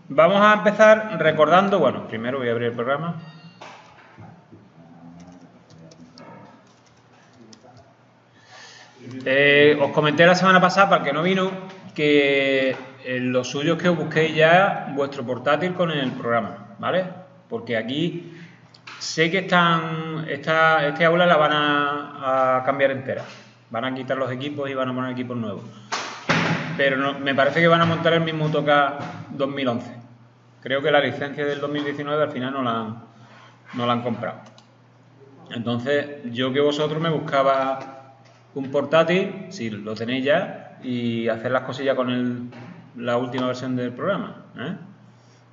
Vamos a empezar recordando, bueno, primero voy a abrir el programa. Os comenté la semana pasada, para el que no vino, que lo suyo es que os busquéis ya vuestro portátil con el programa, ¿vale? Porque aquí sé que este aula la van a cambiar entera. Van a quitar los equipos y van a poner equipos nuevos. Pero no, me parece que van a montar el mismo AutoCAD 2011. Creo que la licencia del 2019 al final no la han comprado. Entonces, yo que vosotros me buscaba un portátil, si lo tenéis ya, y hacer las cosillas con la última versión del programa, ¿eh?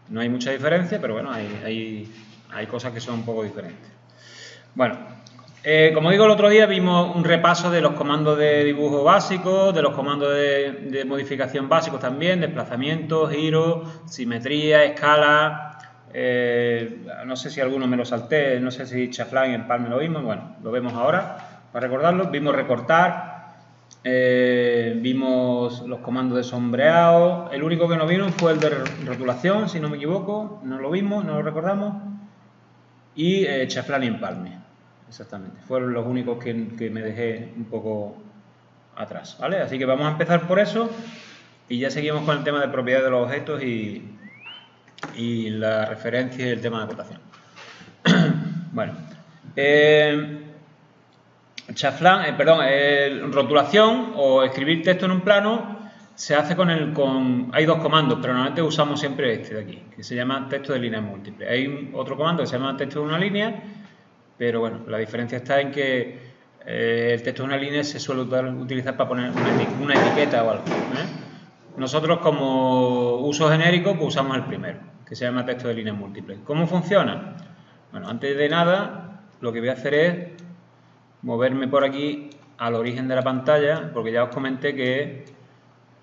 No hay mucha diferencia, pero bueno, hay cosas que son un poco diferentes. Bueno, como digo, el otro día vimos un repaso de los comandos de dibujo básicos, de los comandos de modificación básicos también, desplazamiento, giro, simetría, escala. No sé si alguno me lo salté, no sé si chaflán y empalme lo vimos. Bueno, lo vemos ahora para recordarlo. Vimos recortar, vimos los comandos de sombreado. El único que no vimos fue el de rotulación, si no me equivoco. No lo vimos, no lo recordamos. Y chaflán y empalme. Exactamente, fueron los únicos que me dejé un poco atrás, ¿vale? Así que vamos a empezar por eso y ya seguimos con el tema de propiedades de los objetos y la referencia y el tema de acotación. Bueno, rotulación o escribir texto en un plano se hace hay dos comandos, pero normalmente usamos siempre este de aquí, que se llama texto de líneas múltiples. Hay otro comando que se llama texto de una línea, pero bueno, la diferencia está en que el texto de una línea se suele utilizar para poner una etiqueta o algo, ¿eh? Nosotros, como uso genérico, pues usamos el primero, que se llama texto de líneas múltiples. ¿Cómo funciona? Bueno, antes de nada, lo que voy a hacer es moverme por aquí al origen de la pantalla, porque ya os comenté que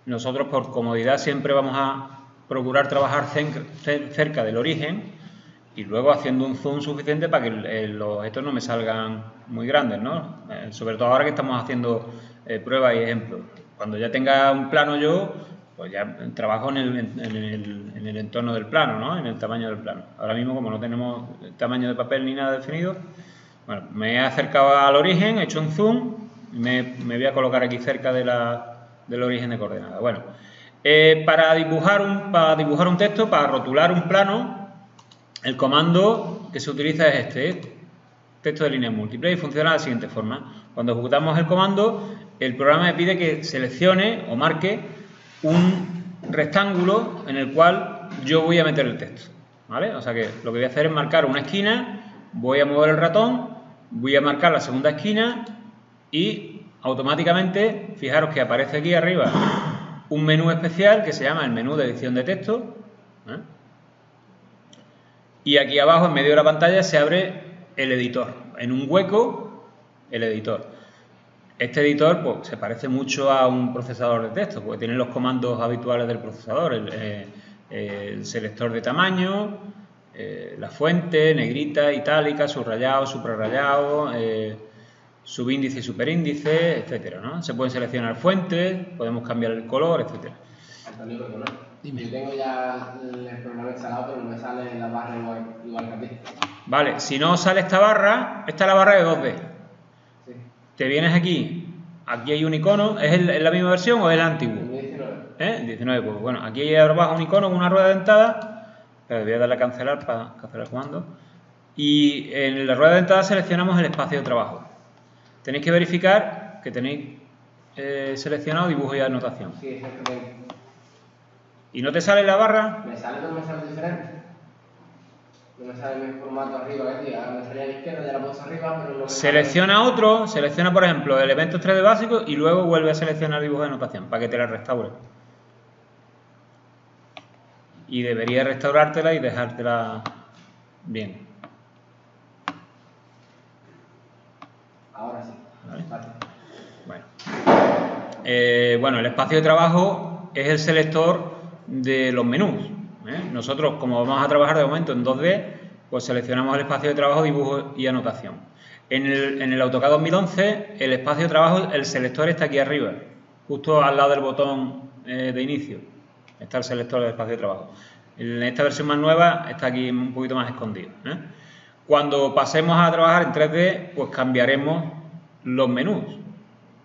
nosotros, por comodidad, siempre vamos a procurar trabajar cerca del origen y luego haciendo un zoom suficiente para que los objetos no me salgan muy grandes, ¿no? Sobre todo ahora que estamos haciendo pruebas y ejemplos. Cuando ya tenga un plano yo, pues ya trabajo en el entorno del plano, ¿no? En el tamaño del plano. Ahora mismo, como no tenemos tamaño de papel ni nada definido, bueno, me he acercado al origen, he hecho un zoom y me voy a colocar aquí cerca del origen de coordenadas. Bueno, para dibujar un texto, para rotular un plano, el comando que se utiliza es este, texto de líneas múltiples, y funciona de la siguiente forma. Cuando ejecutamos el comando, el programa me pide que seleccione o marque un rectángulo en el cual yo voy a meter el texto, ¿vale? O sea que lo que voy a hacer es marcar una esquina, voy a mover el ratón, voy a marcar la segunda esquina y automáticamente, fijaros que aparece aquí arriba un menú especial que se llama el menú de edición de texto, ¿eh? Y aquí abajo, en medio de la pantalla, se abre el editor. En un hueco, el editor. Este editor pues, se parece mucho a un procesador de texto, porque tiene los comandos habituales del procesador. El selector de tamaño, la fuente, negrita, itálica, subrayado, suprarrayado, subíndice y superíndice, etcétera, ¿no? Se pueden seleccionar fuentes, podemos cambiar el color, etcétera. Antonio, dime. Yo tengo ya el programa instalado, pero no me sale la barra igual que a ti. Vale, si no sale esta es la barra de 2D. Sí. Te vienes aquí hay un icono, ¿es la misma versión o es el antiguo? El 19. ¿Eh? 19, pues bueno, aquí hay abajo un icono con una rueda dentada, pero voy a darle a cancelar para cancelar el comando. Y en la rueda dentada seleccionamos el espacio de trabajo. Tenéis que verificar que tenéis seleccionado dibujo y anotación. Sí, exactamente. ¿Y no te sale la barra? Me sale, pero me sale diferente. No me sale el formato arriba que diga, me salía a la izquierda, ya la puse arriba, pero no me selecciona otro, selecciona por ejemplo elementos 3D básicos y luego vuelve a seleccionar dibujo de anotación para que te la restaure. Y debería restaurártela y dejártela bien. Ahora sí. ¿Vale? Vale. Bueno, el espacio de trabajo es el selector de los menús. Nosotros, como vamos a trabajar de momento en 2D, pues seleccionamos el espacio de trabajo, dibujo y anotación. En el AutoCAD 2011, el espacio de trabajo, el selector está aquí arriba, justo al lado del botón de inicio. Está el selector del espacio de trabajo. En esta versión más nueva está aquí un poquito más escondido. Cuando pasemos a trabajar en 3D, pues cambiaremos los menús.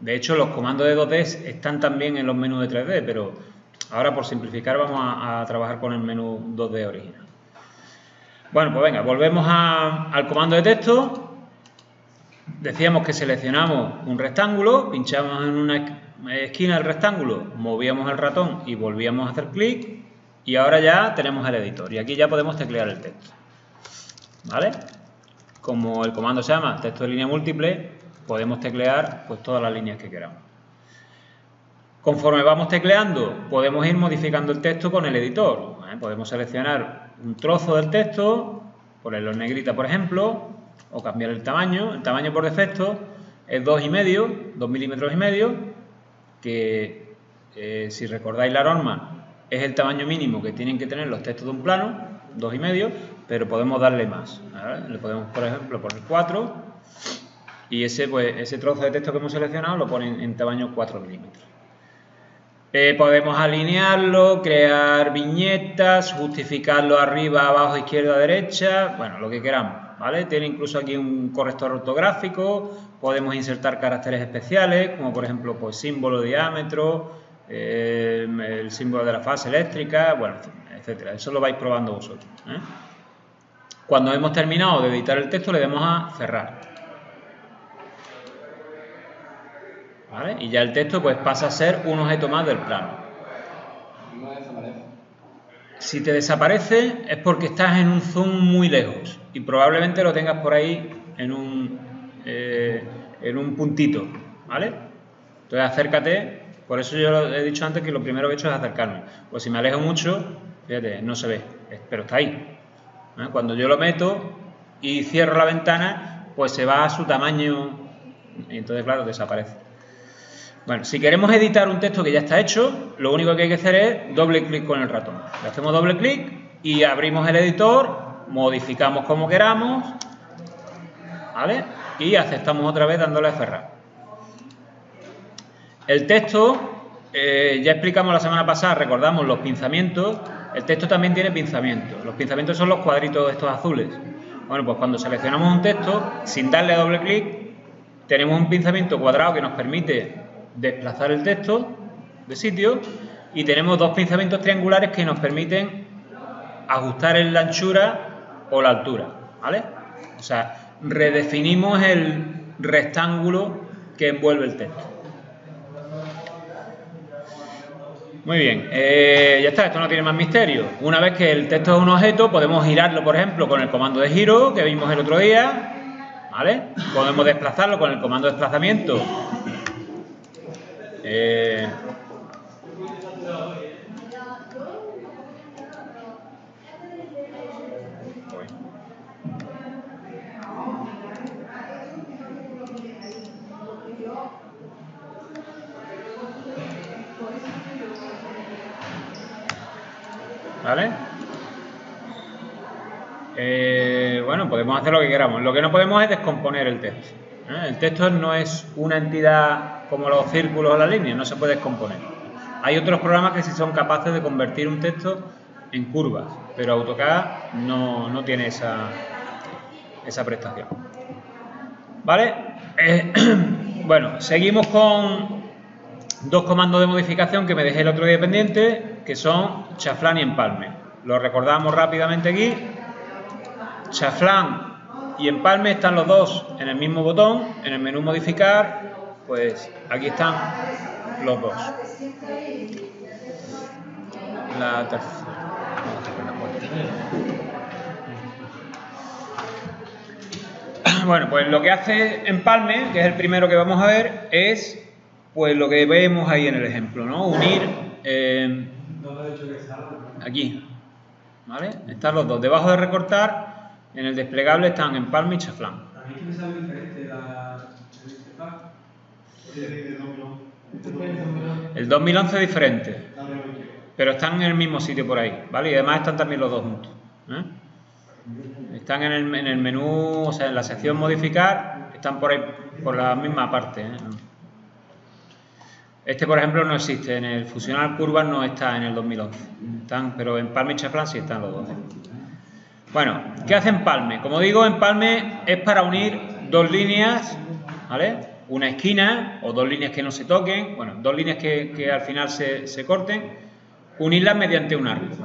De hecho, los comandos de 2D están también en los menús de 3D, pero ahora por simplificar vamos a trabajar con el menú 2D original. Bueno, pues venga, volvemos al comando de texto. Decíamos que seleccionamos un rectángulo, pinchamos en una esquina del rectángulo, movíamos el ratón y volvíamos a hacer clic. Y ahora ya tenemos el editor y aquí ya podemos teclear el texto. ¿Vale? Como el comando se llama texto de línea múltiple, podemos teclear pues todas las líneas que queramos. Conforme vamos tecleando, podemos ir modificando el texto con el editor. Podemos seleccionar un trozo del texto, ponerlo en negrita, por ejemplo, o cambiar el tamaño. El tamaño por defecto es 2,5, 2,5 milímetros, que si recordáis la norma, es el tamaño mínimo que tienen que tener los textos de un plano, 2,5, pero podemos darle más. ¿Vale? Le podemos, por ejemplo, poner 4 y ese trozo de texto que hemos seleccionado lo ponen en tamaño 4 milímetros. Podemos alinearlo, crear viñetas, justificarlo arriba, abajo, izquierda, derecha, bueno, lo que queramos, ¿vale? Tiene incluso aquí un corrector ortográfico, podemos insertar caracteres especiales, como por ejemplo, pues símbolo, diámetro, el símbolo de la fase eléctrica, bueno, etcétera. Eso lo vais probando vosotros. Cuando hemos terminado de editar el texto, le damos a cerrar. ¿Vale? Y ya el texto pues pasa a ser un objeto más del plano. No desaparece. Si te desaparece es porque estás en un zoom muy lejos y probablemente lo tengas por ahí en un puntito, ¿vale? Entonces acércate, por eso yo he dicho antes que lo primero que he hecho es acercarme. Pues si me alejo mucho, fíjate, no se ve, pero está ahí. Cuando yo lo meto y cierro la ventana, pues se va a su tamaño y entonces claro, desaparece. Bueno, si queremos editar un texto que ya está hecho, lo único que hay que hacer es doble clic con el ratón. Le hacemos doble clic y abrimos el editor, modificamos como queramos, ¿vale? Y aceptamos otra vez dándole a cerrar. El texto, ya explicamos la semana pasada, recordamos los pinzamientos. El texto también tiene pinzamientos. Los pinzamientos son los cuadritos estos azules. Bueno, pues cuando seleccionamos un texto, sin darle a doble clic, tenemos un pinzamiento cuadrado que nos permite desplazar el texto de sitio y tenemos dos pinzamientos triangulares que nos permiten ajustar en la anchura o la altura, ¿vale? O sea, redefinimos el rectángulo que envuelve el texto. Muy bien, ya está, esto no tiene más misterio. Una vez que el texto es un objeto, podemos girarlo, por ejemplo, con el comando de giro que vimos el otro día, ¿vale? Podemos desplazarlo con el comando de desplazamiento. ¿Vale? Bueno, podemos hacer lo que queramos. Lo que no podemos es descomponer el texto. El texto no es una entidad como los círculos o las líneas, no se puede descomponer. Hay otros programas que sí son capaces de convertir un texto en curvas, pero AutoCAD no tiene esa prestación. ¿Vale? Bueno, seguimos con dos comandos de modificación que me dejé el otro día pendiente, que son chaflán y empalme. Lo recordamos rápidamente aquí. Chaflán y empalme están los dos en el mismo botón, en el menú modificar, pues aquí están los dos. La tercera. Bueno, pues lo que hace empalme, que es el primero que vamos a ver, es pues lo que vemos ahí en el ejemplo, ¿no? Unir aquí, ¿vale? Están los dos. Debajo de recortar, en el desplegable están empalme y chaflán. A mí que me sale diferente El 2011 es diferente. pero están en el mismo sitio por ahí, ¿vale? Y además están también los dos juntos, ¿eh? Están en el menú, o sea, en la sección modificar, están por ahí, por la misma parte, ¿eh? Este, por ejemplo, no existe, en el Fusional Curvas no está en el 2011, pero en Palme y Chaflán sí están los dos, ¿eh? Bueno, ¿qué hace Empalme? Como digo, Empalme es para unir dos líneas, ¿vale? Una esquina o dos líneas que no se toquen, bueno, dos líneas que al final se corten, unirlas mediante un arco,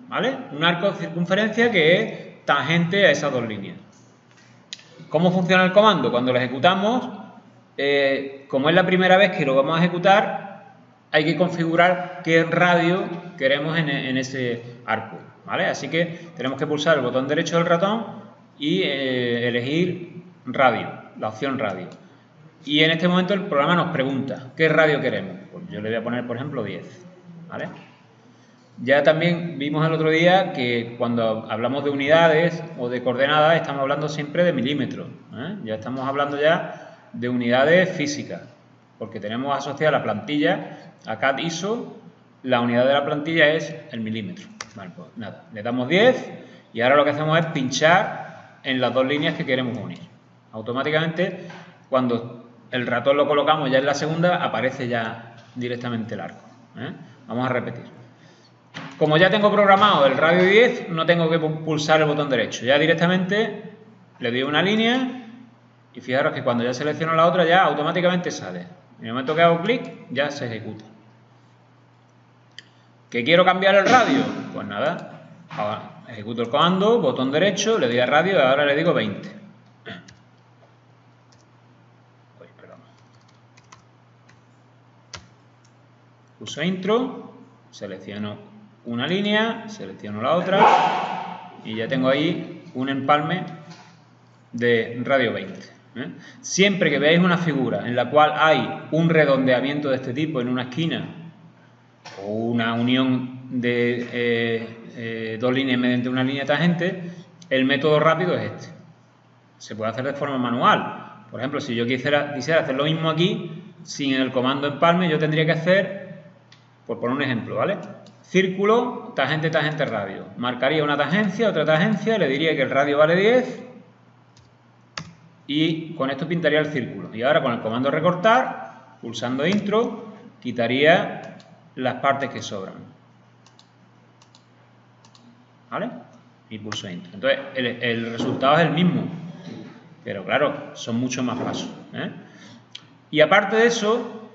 ¿vale? Un arco de circunferencia que es tangente a esas dos líneas. ¿Cómo funciona el comando? Cuando lo ejecutamos, como es la primera vez que lo vamos a ejecutar, hay que configurar qué radio queremos en ese arco, ¿vale? Así que tenemos que pulsar el botón derecho del ratón y elegir radio, la opción radio. Y en este momento el programa nos pregunta qué radio queremos. Pues yo le voy a poner, por ejemplo, 10, ¿vale? Ya también vimos el otro día que cuando hablamos de unidades o de coordenadas estamos hablando siempre de milímetros, ¿eh? Ya estamos hablando ya de unidades físicas, porque tenemos asociada la plantilla a CAD ISO, la unidad de la plantilla es el milímetro. Vale, pues nada, le damos 10 y ahora lo que hacemos es pinchar en las dos líneas que queremos unir. Automáticamente, cuando el ratón lo colocamos ya en la segunda, aparece ya directamente el arco, ¿eh? Vamos a repetir. Como ya tengo programado el radio 10, no tengo que pulsar el botón derecho. Ya directamente le doy una línea y fijaros que cuando ya selecciono la otra ya automáticamente sale. En el momento que hago clic ya se ejecuta. ¿Que quiero cambiar el radio? Pues nada, ahora ejecuto el comando, botón derecho, le doy a radio y ahora le digo 20. Perdón. Pulso intro, selecciono una línea, selecciono la otra y ya tengo ahí un empalme de radio 20. Siempre que veáis una figura en la cual hay un redondeamiento de este tipo en una esquina o una unión de dos líneas mediante una línea tangente, el método rápido es este. Se puede hacer de forma manual. Por ejemplo, si yo quisiera hacer lo mismo aquí, sin el comando empalme, yo tendría que hacer, por poner un ejemplo, ¿vale? Círculo, tangente, tangente, radio. Marcaría una tangencia, otra tangencia, le diría que el radio vale 10 y con esto pintaría el círculo. Y ahora con el comando recortar, pulsando intro, quitaría las partes que sobran. ¿Vale? Y pulso intro. Entonces el resultado es el mismo, pero claro, son muchos más pasos, ¿eh? Y aparte de eso,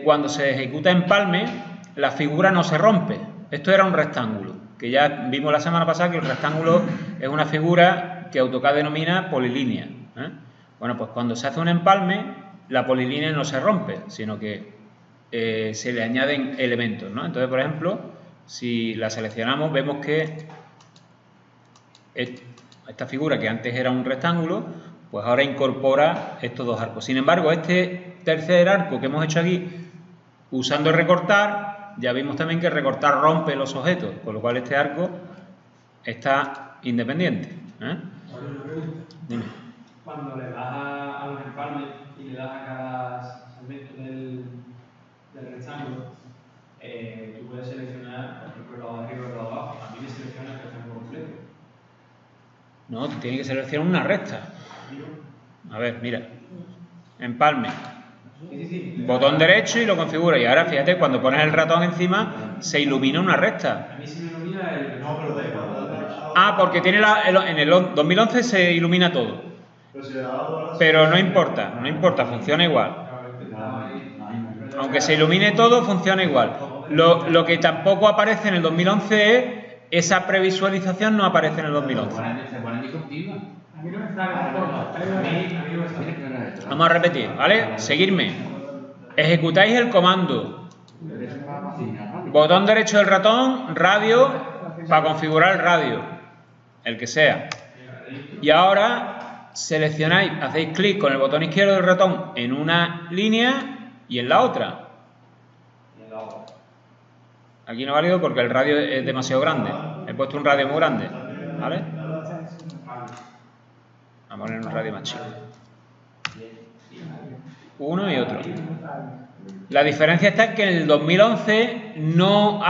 cuando se ejecuta empalme, la figura no se rompe. Esto era un rectángulo, que ya vimos la semana pasada que el rectángulo es una figura que AutoCAD denomina polilínea, ¿eh? Bueno, pues cuando se hace un empalme, la polilínea no se rompe, sino que se le añaden elementos, ¿no? Entonces, por ejemplo, si la seleccionamos, vemos que esta figura que antes era un rectángulo, pues ahora incorpora estos dos arcos. Sin embargo, este tercer arco que hemos hecho aquí, usando recortar, ya vimos también que recortar rompe los objetos, con lo cual este arco está independiente, ¿eh? Dime. Cuando le das a los empalmes y le das a cada segmento del rectángulo, tú puedes seleccionar, por ejemplo, el lado de arriba y el lado de abajo. A mí me selecciona el rectángulo completo. No, tú tienes que seleccionar una recta. A ver, mira. Empalme. Sí. Botón derecho y lo configura. Y ahora fíjate, cuando pones el ratón encima, se ilumina una recta. A mí se me ilumina el... No, pero da igual. Ah, porque tiene en el 2011 se ilumina todo. Pero no importa, funciona igual. Aunque se ilumine todo, funciona igual. Lo que tampoco aparece en el 2011 es esa previsualización, no aparece en el 2011. Vamos a repetir, ¿vale? Seguirme. Ejecutáis el comando. Botón derecho del ratón, radio, para configurar el radio, el que sea. Y ahora seleccionáis, hacéis clic con el botón izquierdo del ratón en una línea y en la otra. Aquí no ha valido porque el radio es demasiado grande. He puesto un radio muy grande, ¿vale? Vamos a poner un radio más chico. Uno y otro. La diferencia está en que en el 2011 no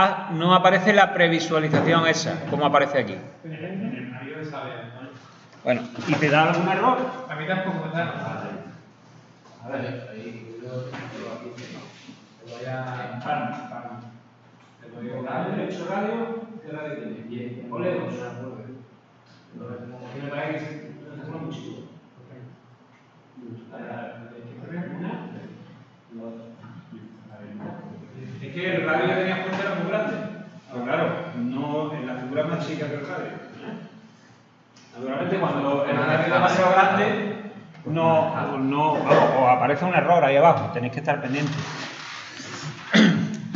aparece la previsualización esa, como aparece aquí. A mí no me sale. Bueno, ¿y te da algún error? A mí tampoco me sale. A ver, ahí yo aquí. Te voy a... Te voy a dar derecho radio. ¿Qué radio tiene? Ole 2. Aquí me parece que se una muy chico. Es que el radio que tenías puesto era muy grande. Pues claro, no, en la figura es más chica que el radio. Naturalmente, cuando el radio es demasiado grande, vamos, os aparece un error ahí abajo, tenéis que estar pendientes.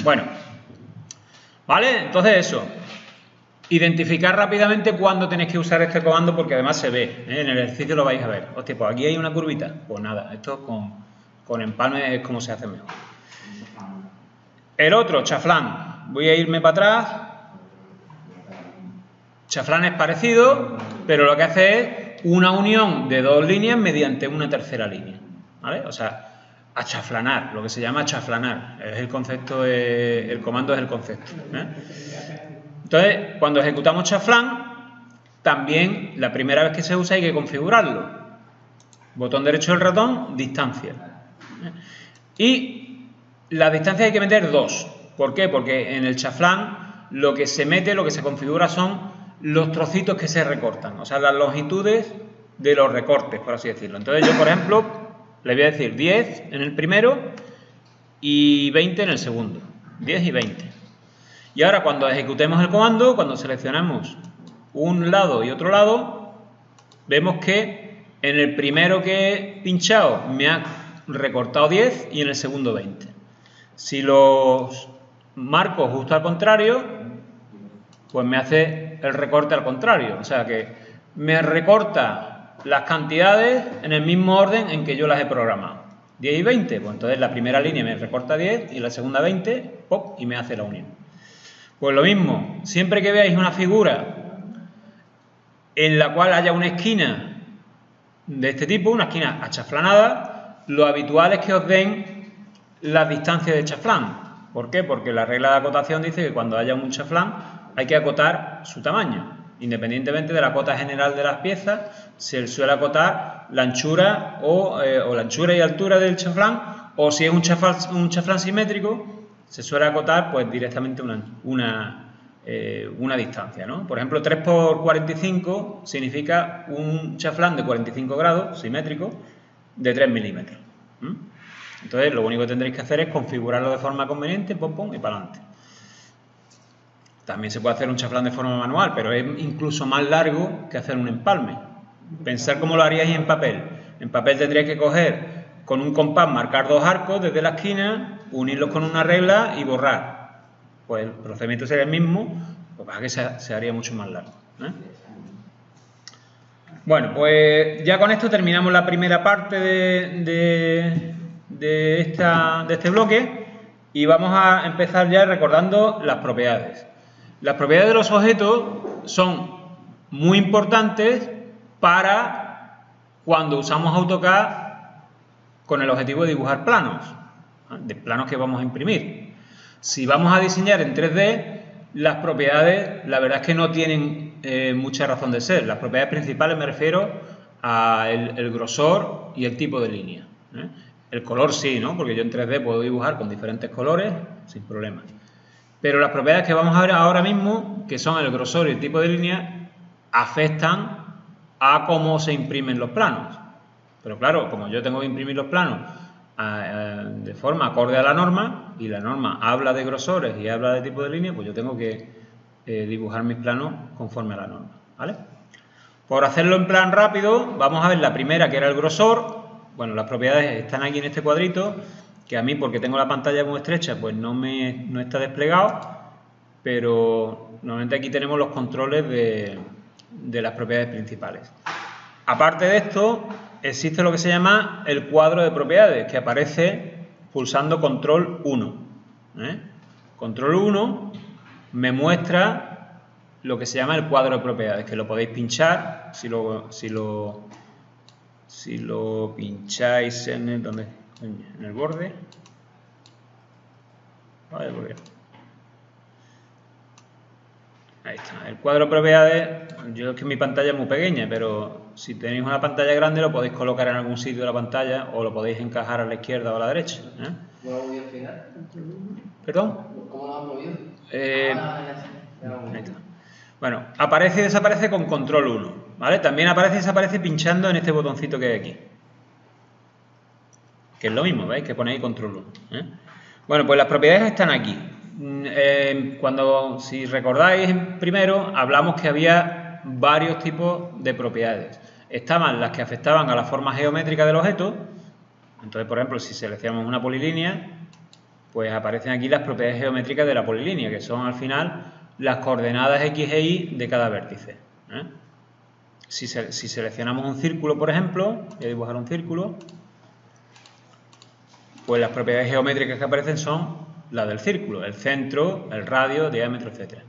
Bueno, ¿vale? Entonces eso. Identificar rápidamente cuándo tenéis que usar este comando porque además se ve, ¿eh? En el ejercicio lo vais a ver. Hostia, pues aquí hay una curvita. Pues nada, esto con empalme es como se hace mejor. El otro, chaflán. Voy a irme para atrás. Chaflán es parecido, pero lo que hace es una unión de dos líneas mediante una tercera línea. ¿Vale? O sea, achaflanar, lo que se llama achaflanar. Es el concepto, el comando es el concepto. Entonces, cuando ejecutamos chaflán, también la primera vez que se usa hay que configurarlo. Botón derecho del ratón, distancia. Y la distancia hay que meter 2. ¿Por qué? Porque en el chaflán lo que se mete, lo que se configura son los trocitos que se recortan. O sea, las longitudes de los recortes, por así decirlo. Entonces yo, por ejemplo, le voy a decir 10 en el primero y 20 en el segundo. 10 y 20. Y ahora cuando ejecutemos el comando, cuando seleccionamos un lado y otro lado, vemos que en el primero que he pinchado me ha recortado 10 y en el segundo 20. Si los marco justo al contrario, pues me hace el recorte al contrario. O sea que me recorta las cantidades en el mismo orden en que yo las he programado. 10 y 20, pues entonces la primera línea me recorta 10 y la segunda 20, ¡pop! Y me hace la unión. Pues lo mismo, siempre que veáis una figura en la cual haya una esquina de este tipo, una esquina achaflanada, lo habitual es que os den las distancias de chaflán. ¿Por qué? Porque la regla de acotación dice que cuando haya un chaflán hay que acotar su tamaño. Independientemente de la cota general de las piezas, se suele acotar la anchura o la anchura y altura del chaflán, o si es un chaflán simétrico, se suele acotar pues directamente una distancia, ¿no? Por ejemplo, 3 por 45 significa un chaflán de 45 grados, simétrico, de 3 milímetros. Entonces, lo único que tendréis que hacer es configurarlo de forma conveniente, pum, pum, y para adelante. También se puede hacer un chaflán de forma manual, pero es incluso más largo que hacer un empalme. Pensar cómo lo haríais en papel. En papel tendríais que coger con un compás, marcar 2 arcos desde la esquina, unirlos con una regla y borrar. Pues el procedimiento sería el mismo, lo que pasa es que se haría mucho más largo. Bueno, pues ya con esto terminamos la primera parte de este bloque y vamos a empezar ya recordando las propiedades. Las propiedades de los objetos son muy importantes para cuando usamos AutoCAD con el objetivo de dibujar planos, de planos que vamos a imprimir. Si vamos a diseñar en 3D, las propiedades, la verdad es que no tienen mucha razón de ser. Las propiedades principales me refiero a el grosor y el tipo de línea. El color sí, ¿no? Porque yo en 3D puedo dibujar con diferentes colores sin problema. Pero las propiedades que vamos a ver ahora mismo, que son el grosor y el tipo de línea, afectan a cómo se imprimen los planos. Pero claro, como yo tengo que imprimir los planos de forma acorde a la norma, y la norma habla de grosores y habla de tipo de línea, pues yo tengo que dibujar mis planos conforme a la norma, ¿vale? Por hacerlo en plan rápido, vamos a ver la primera, que era el grosor. Bueno, las propiedades están aquí en este cuadrito, que a mí, porque tengo la pantalla muy estrecha, pues no está desplegado, pero normalmente aquí tenemos los controles de las propiedades principales. Aparte de esto, existe lo que se llama el cuadro de propiedades, que aparece pulsando control 1. Control 1 me muestra lo que se llama el cuadro de propiedades, que lo podéis pinchar si lo pincháis en el borde. ¿vale? Porque ahí está. El cuadro de propiedades, yo es que mi pantalla es muy pequeña, pero si tenéis una pantalla grande lo podéis colocar en algún sitio de la pantalla o lo podéis encajar a la izquierda o a la derecha. ¿Cómo lo has movido al final? ¿Perdón? ¿Cómo lo has movido? Ahí está. Bueno, aparece y desaparece con control 1, ¿vale? También aparece y desaparece pinchando en este botoncito que hay aquí. Que es lo mismo, ¿veis? Que ponéis control 1. Bueno, pues las propiedades están aquí. Si recordáis primero, hablamos que había varios tipos de propiedades. Estaban las que afectaban a la forma geométrica del objeto. Entonces, por ejemplo, si seleccionamos una polilínea, pues aparecen aquí las propiedades geométricas de la polilínea, que son al final las coordenadas X e Y de cada vértice. Si seleccionamos un círculo, por ejemplo, voy a dibujar un círculo, pues las propiedades geométricas que aparecen son las del círculo, el centro, el radio, diámetro, etc.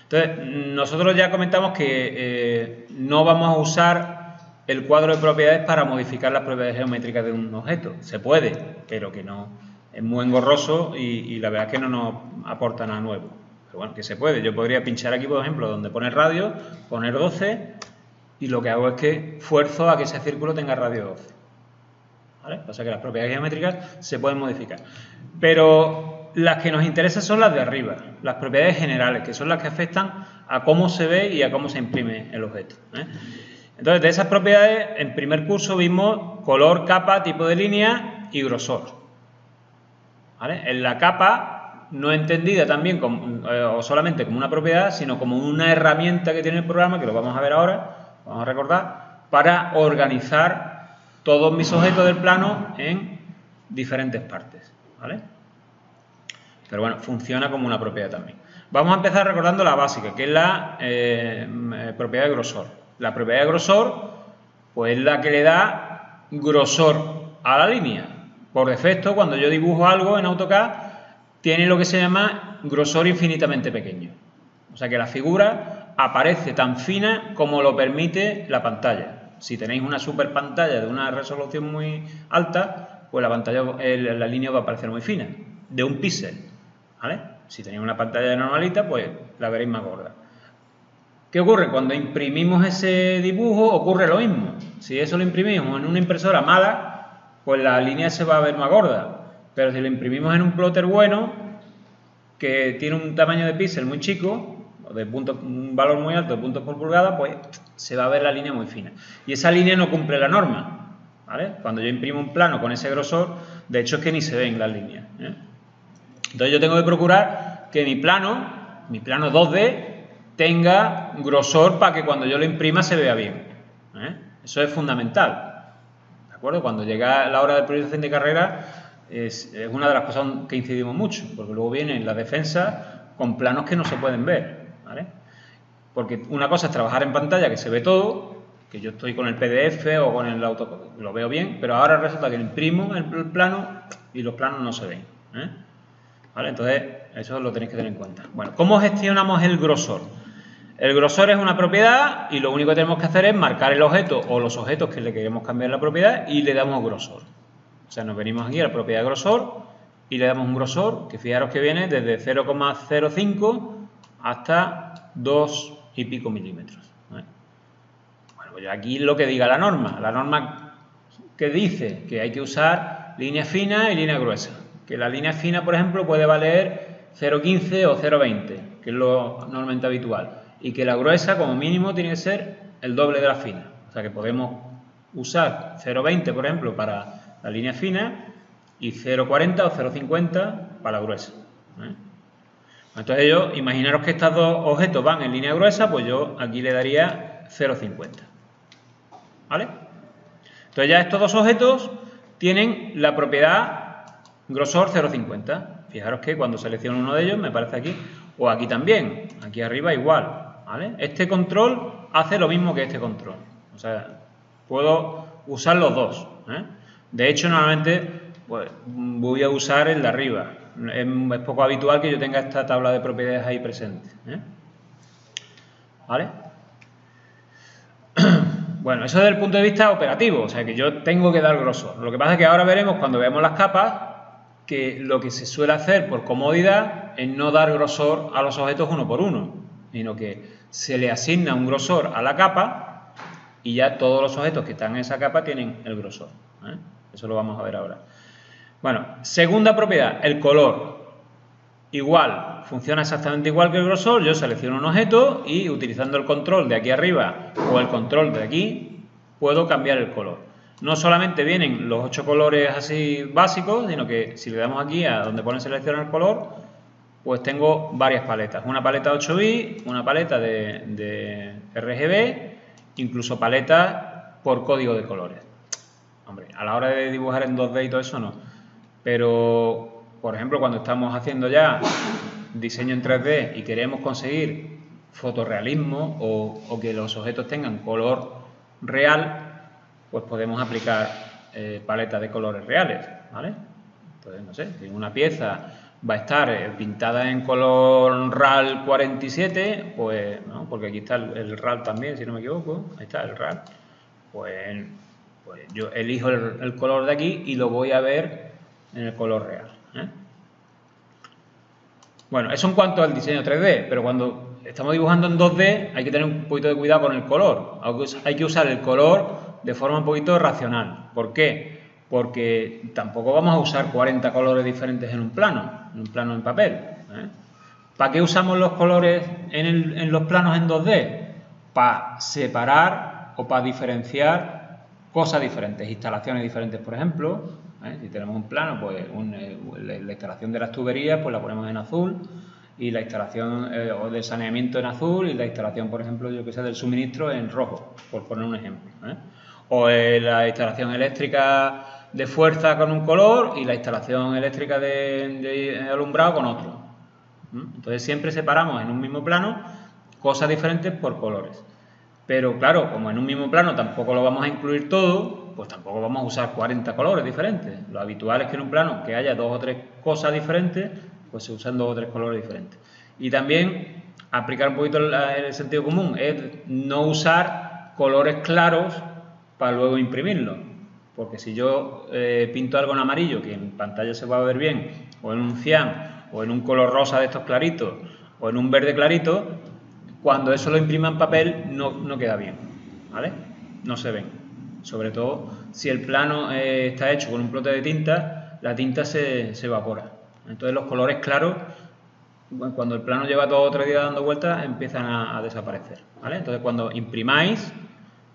Entonces, nosotros ya comentamos que no vamos a usar el cuadro de propiedades para modificar las propiedades geométricas de un objeto. Se puede, pero que no es muy engorroso y la verdad es que no nos aporta nada nuevo. Pero bueno, que se puede. Yo podría pinchar aquí, por ejemplo, donde pone radio, poner 12 y lo que hago es que fuerzo a que ese círculo tenga radio 12. ¿Vale? O sea que las propiedades geométricas se pueden modificar. Pero las que nos interesan son las de arriba, las propiedades generales, que son las que afectan a cómo se ve y a cómo se imprime el objeto. Entonces, de esas propiedades, en primer curso vimos color, capa, tipo de línea y grosor. ¿Vale? En la capa, no entendida también o solamente como una propiedad, sino como una herramienta que tiene el programa, que lo vamos a ver ahora, vamos a recordar, para organizar todos mis objetos del plano en diferentes partes, ¿vale? Pero bueno, funciona como una propiedad también. Vamos a empezar recordando la básica, que es la propiedad de grosor. La propiedad de grosor, pues es la que le da grosor a la línea. Por defecto, cuando yo dibujo algo en AutoCAD, tiene lo que se llama grosor infinitamente pequeño. O sea que la figura aparece tan fina como lo permite la pantalla. Si tenéis una super pantalla de una resolución muy alta, pues la línea va a aparecer muy fina, de un píxel, ¿vale? Si tenéis una pantalla normalita, pues la veréis más gorda. ¿Qué ocurre? Cuando imprimimos ese dibujo ocurre lo mismo. Si eso lo imprimimos en una impresora mala, pues la línea se va a ver más gorda. Pero si lo imprimimos en un plotter bueno, que tiene un tamaño de píxel muy chico, un valor muy alto de puntos por pulgada, pues se va a ver la línea muy fina. Y esa línea no cumple la norma, ¿vale? Cuando yo imprimo un plano con ese grosor, de hecho es que ni se ven las líneas. Entonces yo tengo que procurar que mi plano 2D, tenga grosor para que cuando yo lo imprima se vea bien. Eso es fundamental. ¿De acuerdo? Cuando llega la hora de priorización de carrera, es una de las cosas que incidimos mucho, porque luego viene la defensa con planos que no se pueden ver. ¿Vale? Porque una cosa es trabajar en pantalla que se ve todo, que yo estoy con el PDF o con el AutoCAD, lo veo bien, pero ahora resulta que imprimo el plano y los planos no se ven. ¿Vale? Entonces, eso lo tenéis que tener en cuenta. Bueno, ¿cómo gestionamos el grosor? El grosor es una propiedad y lo único que tenemos que hacer es marcar el objeto o los objetos que le queremos cambiar la propiedad y le damos grosor. O sea, nos venimos aquí a la propiedad de grosor y le damos un grosor que fijaros que viene desde 0,05 hasta 2 y pico milímetros. Bueno, pues aquí lo que diga la norma que dice que hay que usar línea fina y línea gruesa. Que la línea fina, por ejemplo, puede valer 0,15 o 0,20, que es lo normalmente habitual. Y que la gruesa, como mínimo, tiene que ser el doble de la fina. O sea que podemos usar 0,20, por ejemplo, para la línea fina y 0,40 o 0,50 para la gruesa. Entonces imaginaros que estos dos objetos van en línea gruesa, pues yo aquí le daría 0,50. ¿Vale? Entonces ya estos dos objetos tienen la propiedad grosor 0,50. Fijaros que cuando selecciono uno de ellos me aparece aquí, o aquí también, aquí arriba igual. ¿Vale? Este control hace lo mismo que este control. O sea, puedo usar los dos. De hecho, normalmente pues, voy a usar el de arriba. Es poco habitual que yo tenga esta tabla de propiedades ahí presente. ¿Vale? Bueno, eso desde el punto de vista operativo, o sea que yo tengo que dar grosor. Lo que pasa es que ahora veremos, cuando veamos las capas, que lo que se suele hacer por comodidad es no dar grosor a los objetos uno por uno, sino que se le asigna un grosor a la capa y ya todos los objetos que están en esa capa tienen el grosor. Eso lo vamos a ver ahora. Bueno, segunda propiedad, el color. Igual, funciona exactamente igual que el grosor. Yo selecciono un objeto y utilizando el control de aquí arriba o el control de aquí, puedo cambiar el color. No solamente vienen los 8 colores así básicos, sino que si le damos aquí a donde pone seleccionar el color, pues tengo varias paletas. Una paleta 8 bits, una paleta de RGB, incluso paletas por código de colores. Hombre, a la hora de dibujar en 2D y todo eso no. Pero, por ejemplo, cuando estamos haciendo ya diseño en 3D y queremos conseguir fotorrealismo o que los objetos tengan color real, pues podemos aplicar paletas de colores reales, ¿vale? Entonces, no sé, si una pieza va a estar pintada en color RAL 47, pues, ¿no? Porque aquí está el RAL también, si no me equivoco, ahí está el RAL, pues yo elijo el color de aquí y lo voy a ver en el color real, Bueno, eso en cuanto al diseño 3D, pero cuando estamos dibujando en 2D hay que tener un poquito de cuidado con el color. Hay que usar el color de forma un poquito racional. ¿Por qué? Porque tampoco vamos a usar 40 colores diferentes en un plano en papel. ¿Para qué usamos los colores en los planos en 2D? Para separar o para diferenciar cosas diferentes, instalaciones diferentes, por ejemplo. Si tenemos un plano, pues la instalación de las tuberías, pues la ponemos en azul, y la instalación o de saneamiento en azul, y la instalación, por ejemplo, yo que sé, del suministro en rojo, por poner un ejemplo. O la instalación eléctrica de fuerza con un color y la instalación eléctrica de alumbrado con otro. Entonces siempre separamos en un mismo plano cosas diferentes por colores. Pero claro, como en un mismo plano tampoco lo vamos a incluir todo, pues tampoco vamos a usar 40 colores diferentes. Lo habitual es que en un plano que haya 2 o 3 cosas diferentes, pues se usan 2 o 3 colores diferentes. Y también aplicar un poquito el sentido común, es no usar colores claros para luego imprimirlo. Porque si yo pinto algo en amarillo, que en pantalla se va a ver bien, o en un cian, o en un color rosa de estos claritos, o en un verde clarito, cuando eso lo imprima en papel no queda bien, ¿vale? No se ven. Sobre todo si el plano está hecho con un plote de tinta, la tinta se evapora. Entonces los colores claros, cuando el plano lleva 2 o 3 días dando vueltas, empiezan a desaparecer, ¿vale? Entonces cuando imprimáis,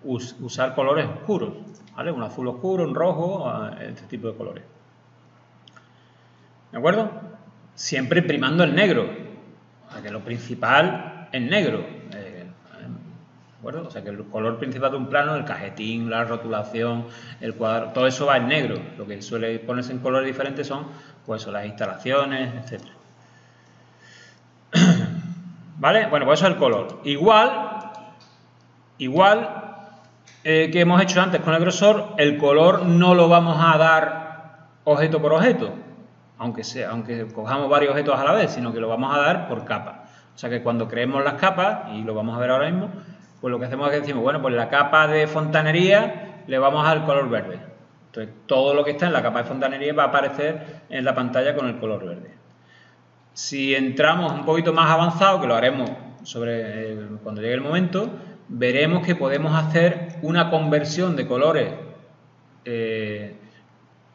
usar colores oscuros, ¿vale? Un azul oscuro, un rojo, este tipo de colores. ¿De acuerdo? Siempre primando el negro, o sea que lo principal es negro. ¿De acuerdo? O sea que el color principal de un plano, el cajetín, la rotulación, el cuadro, todo eso va en negro. Lo que suele ponerse en colores diferentes son, pues, las instalaciones, etc. ¿Vale? Bueno, pues eso es el color. Igual que hemos hecho antes con el grosor, el color no lo vamos a dar objeto por objeto, aunque cojamos varios objetos a la vez, sino que lo vamos a dar por capa. O sea que cuando creemos las capas, y lo vamos a ver ahora mismo, pues lo que hacemos es que decimos, bueno, pues la capa de fontanería le vamos a dar el color verde. Entonces todo lo que está en la capa de fontanería va a aparecer en la pantalla con el color verde. Si entramos un poquito más avanzado, que lo haremos cuando llegue el momento, veremos que podemos hacer una conversión de colores,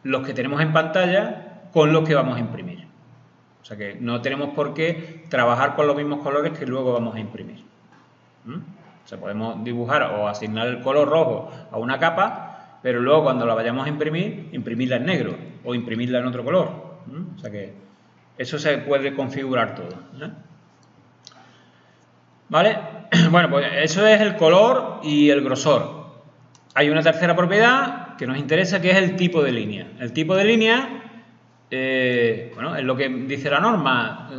los que tenemos en pantalla, con los que vamos a imprimir. O sea que no tenemos por qué trabajar con los mismos colores que luego vamos a imprimir. O sea, podemos dibujar o asignar el color rojo a una capa, pero luego cuando la vayamos a imprimir, imprimirla en negro o imprimirla en otro color. O sea que eso se puede configurar todo. ¿Vale? Bueno, pues eso es el color y el grosor. Hay una tercera propiedad que nos interesa, que es el tipo de línea. El tipo de línea, bueno, es lo que dice la norma.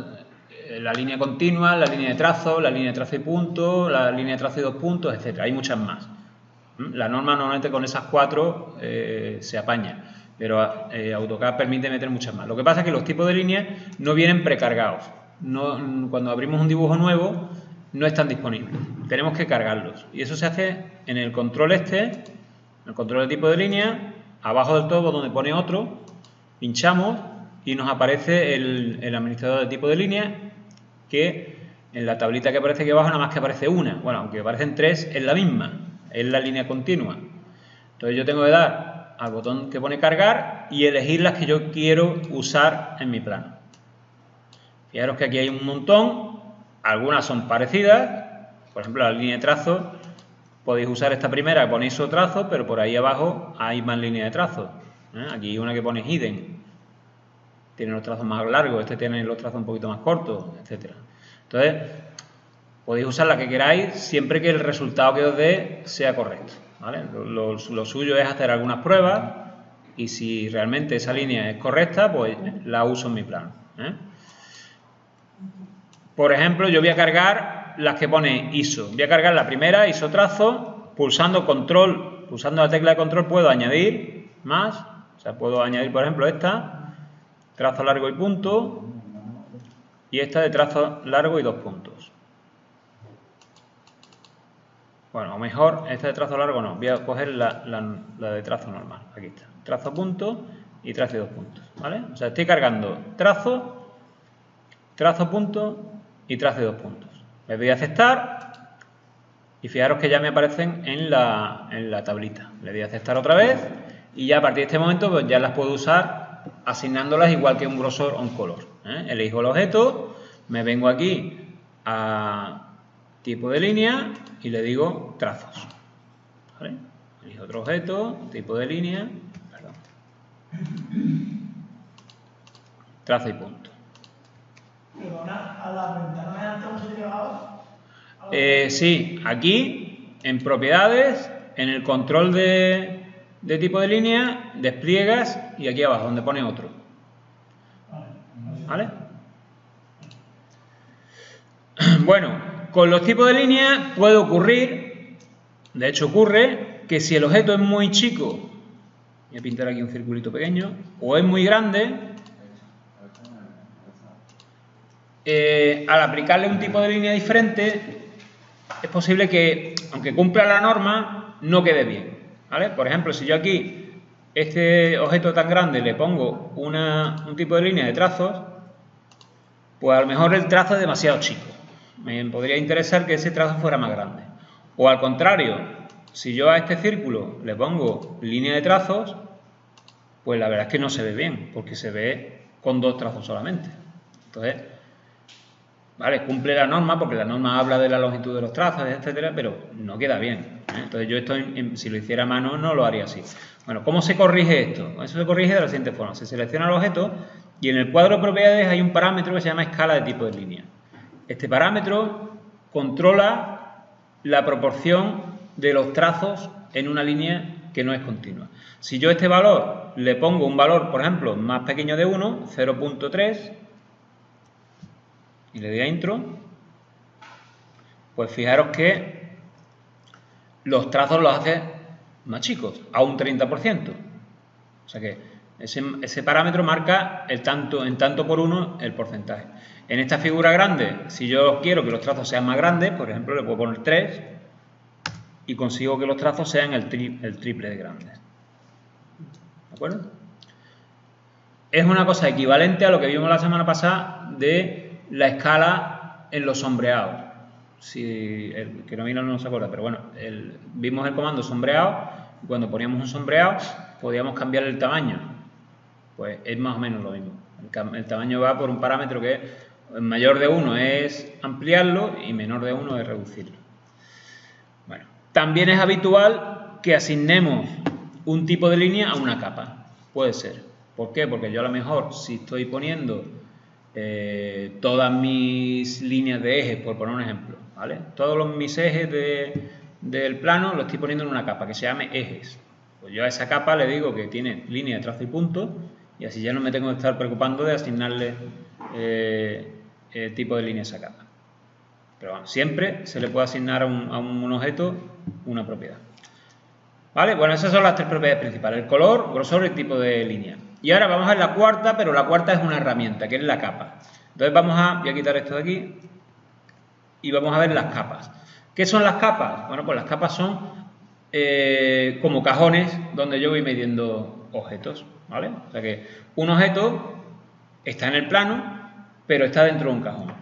La línea continua, la línea de trazo y punto, la línea de trazo y 2 puntos, etc. Hay muchas más. La norma normalmente con esas 4 se apaña, pero AutoCAD permite meter muchas más. Lo que pasa es que los tipos de líneas no vienen precargados. Cuando abrimos un dibujo nuevo, no están disponibles. Tenemos que cargarlos. Y eso se hace en el control el control de tipo de línea, abajo del todo donde pone otro, pinchamos y nos aparece el administrador de tipo de línea, que en la tablita que aparece aquí abajo nada más que aparece una. Bueno, aunque aparecen tres, es la misma, es la línea continua. Entonces yo tengo que dar al botón que pone cargar y elegir las que yo quiero usar en mi plano. Fijaros que aquí hay un montón, algunas son parecidas, por ejemplo la línea de trazo, podéis usar esta primera que ponéis su trazo, pero por ahí abajo hay más líneas de trazo. Aquí hay una que pone hidden, tiene los trazos más largos, este tiene los trazos un poquito más cortos, etcétera. Entonces, podéis usar la que queráis siempre que el resultado que os dé sea correcto, ¿vale? Lo suyo es hacer algunas pruebas y si realmente esa línea es correcta, pues la uso en mi plano. Por ejemplo, yo voy a cargar las que pone ISO. Voy a cargar la primera, ISO trazo, pulsando la tecla de control puedo añadir más. O sea, puedo añadir, por ejemplo, esta, trazo largo y punto, y esta de trazo largo y 2 puntos. Bueno, o mejor, esta de trazo largo no, voy a coger la de trazo normal. Aquí está, trazo punto y trazo y 2 puntos, ¿vale? O sea, estoy cargando trazo, trazo punto y trazo y 2 puntos. Le doy a aceptar y fijaros que ya me aparecen en la tablita. Le doy a aceptar otra vez y ya a partir de este momento pues ya las puedo usar asignándolas igual que un grosor o un color. Elijo el objeto, me vengo aquí a tipo de línea y le digo trazos. ¿Vale? Elijo otro objeto, tipo de línea, perdón, trazo y punto. Perdona, ¿a la ventana de alta no se llegaba? Sí, aquí en propiedades, en el control de tipo de línea, despliegas y aquí abajo donde pone otro. ¿Vale? Bueno, con los tipos de línea puede ocurrir, de hecho ocurre, que si el objeto es muy chico, voy a pintar aquí un circulito pequeño, o es muy grande, al aplicarle un tipo de línea diferente, es posible que, aunque cumpla la norma, no quede bien. ¿Vale? Por ejemplo, si yo aquí, este objeto tan grande, le pongo un tipo de línea de trazos, pues a lo mejor el trazo es demasiado chico. Me podría interesar que ese trazo fuera más grande. O al contrario, si yo a este círculo le pongo línea de trazos, pues la verdad es que no se ve bien, porque se ve con 2 trazos solamente. Entonces, vale, cumple la norma, porque la norma habla de la longitud de los trazos, etcétera, pero no queda bien. Entonces yo si lo hiciera a mano no lo haría así. Bueno, ¿cómo se corrige esto? Eso se corrige de la siguiente forma. Se selecciona el objeto y en el cuadro de propiedades hay un parámetro que se llama escala de tipo de línea. Este parámetro controla la proporción de los trazos en una línea que no es continua. Si yo a este valor le pongo un valor, por ejemplo, más pequeño de 1, 0.3, y le doy a intro, pues fijaros que los trazos los hace más chicos, a un 30%. O sea que ese parámetro marca en tanto por 1 el porcentaje. En esta figura grande, si yo quiero que los trazos sean más grandes, por ejemplo, le puedo poner 3 y consigo que los trazos sean el triple de grandes. ¿De acuerdo? Es una cosa equivalente a lo que vimos la semana pasada de la escala en los sombreados. Si el que no vino no se acuerda, pero bueno, vimos el comando sombreado y cuando poníamos un sombreado podíamos cambiar el tamaño. Pues es más o menos lo mismo. El tamaño va por un parámetro que mayor de 1 es ampliarlo y menor de 1 es reducirlo. Bueno, también es habitual que asignemos un tipo de línea a una capa. Puede ser. ¿Por qué? Porque yo a lo mejor si estoy poniendo todas mis líneas de ejes, por poner un ejemplo, ¿vale? Todos mis ejes del plano los estoy poniendo en una capa que se llame ejes. Pues yo a esa capa le digo que tiene línea de trazo y punto y así ya no me tengo que estar preocupando de asignarle el tipo de línea a esa capa. Pero bueno, siempre se le puede asignar a un objeto una propiedad. ¿Vale? Bueno, esas son las 3 propiedades principales: el color, grosor y tipo de línea. Y ahora vamos a ver la cuarta, pero la cuarta es una herramienta, que es la capa. Entonces voy a quitar esto de aquí y vamos a ver las capas. ¿Qué son las capas? Bueno, pues las capas son como cajones donde yo voy midiendo objetos, ¿vale? O sea que un objeto está en el plano, pero está dentro de un cajón.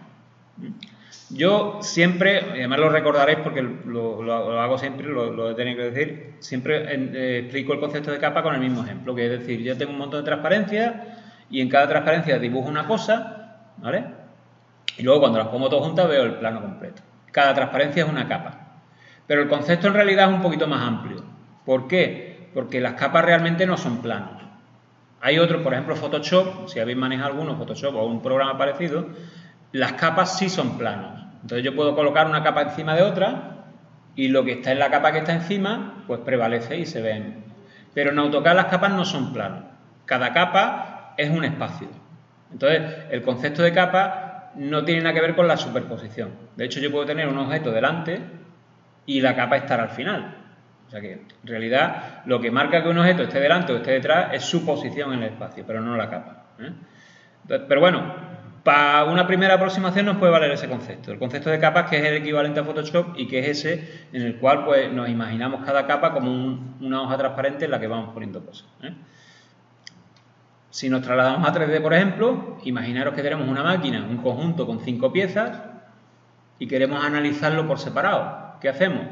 Yo siempre, y además lo recordaréis porque lo hago siempre, lo he tenido que decir, siempre explico el concepto de capa con el mismo ejemplo, que es decir, yo tengo un montón de transparencias y en cada transparencia dibujo una cosa, ¿vale? Y luego cuando las pongo todas juntas veo el plano completo. Cada transparencia es una capa. Pero el concepto en realidad es un poquito más amplio. ¿Por qué? Porque las capas realmente no son planos. Hay otros, por ejemplo Photoshop, si habéis manejado alguno, Photoshop o un programa parecido, las capas sí son planos. Entonces yo puedo colocar una capa encima de otra y lo que está en la capa que está encima, pues prevalece y se ven. Pero en AutoCAD las capas no son planos. Cada capa es un espacio. Entonces, el concepto de capa no tiene nada que ver con la superposición. De hecho, yo puedo tener un objeto delante y la capa estar al final. O sea que, en realidad, lo que marca que un objeto esté delante o esté detrás es su posición en el espacio, pero no la capa. Entonces, pero bueno, para una primera aproximación nos puede valer ese concepto. El concepto de capas, que es el equivalente a Photoshop y que es ese en el cual pues, nos imaginamos cada capa como una hoja transparente en la que vamos poniendo cosas. Si nos trasladamos a 3D, por ejemplo, imaginaros que tenemos una máquina, un conjunto con 5 piezas y queremos analizarlo por separado. ¿Qué hacemos?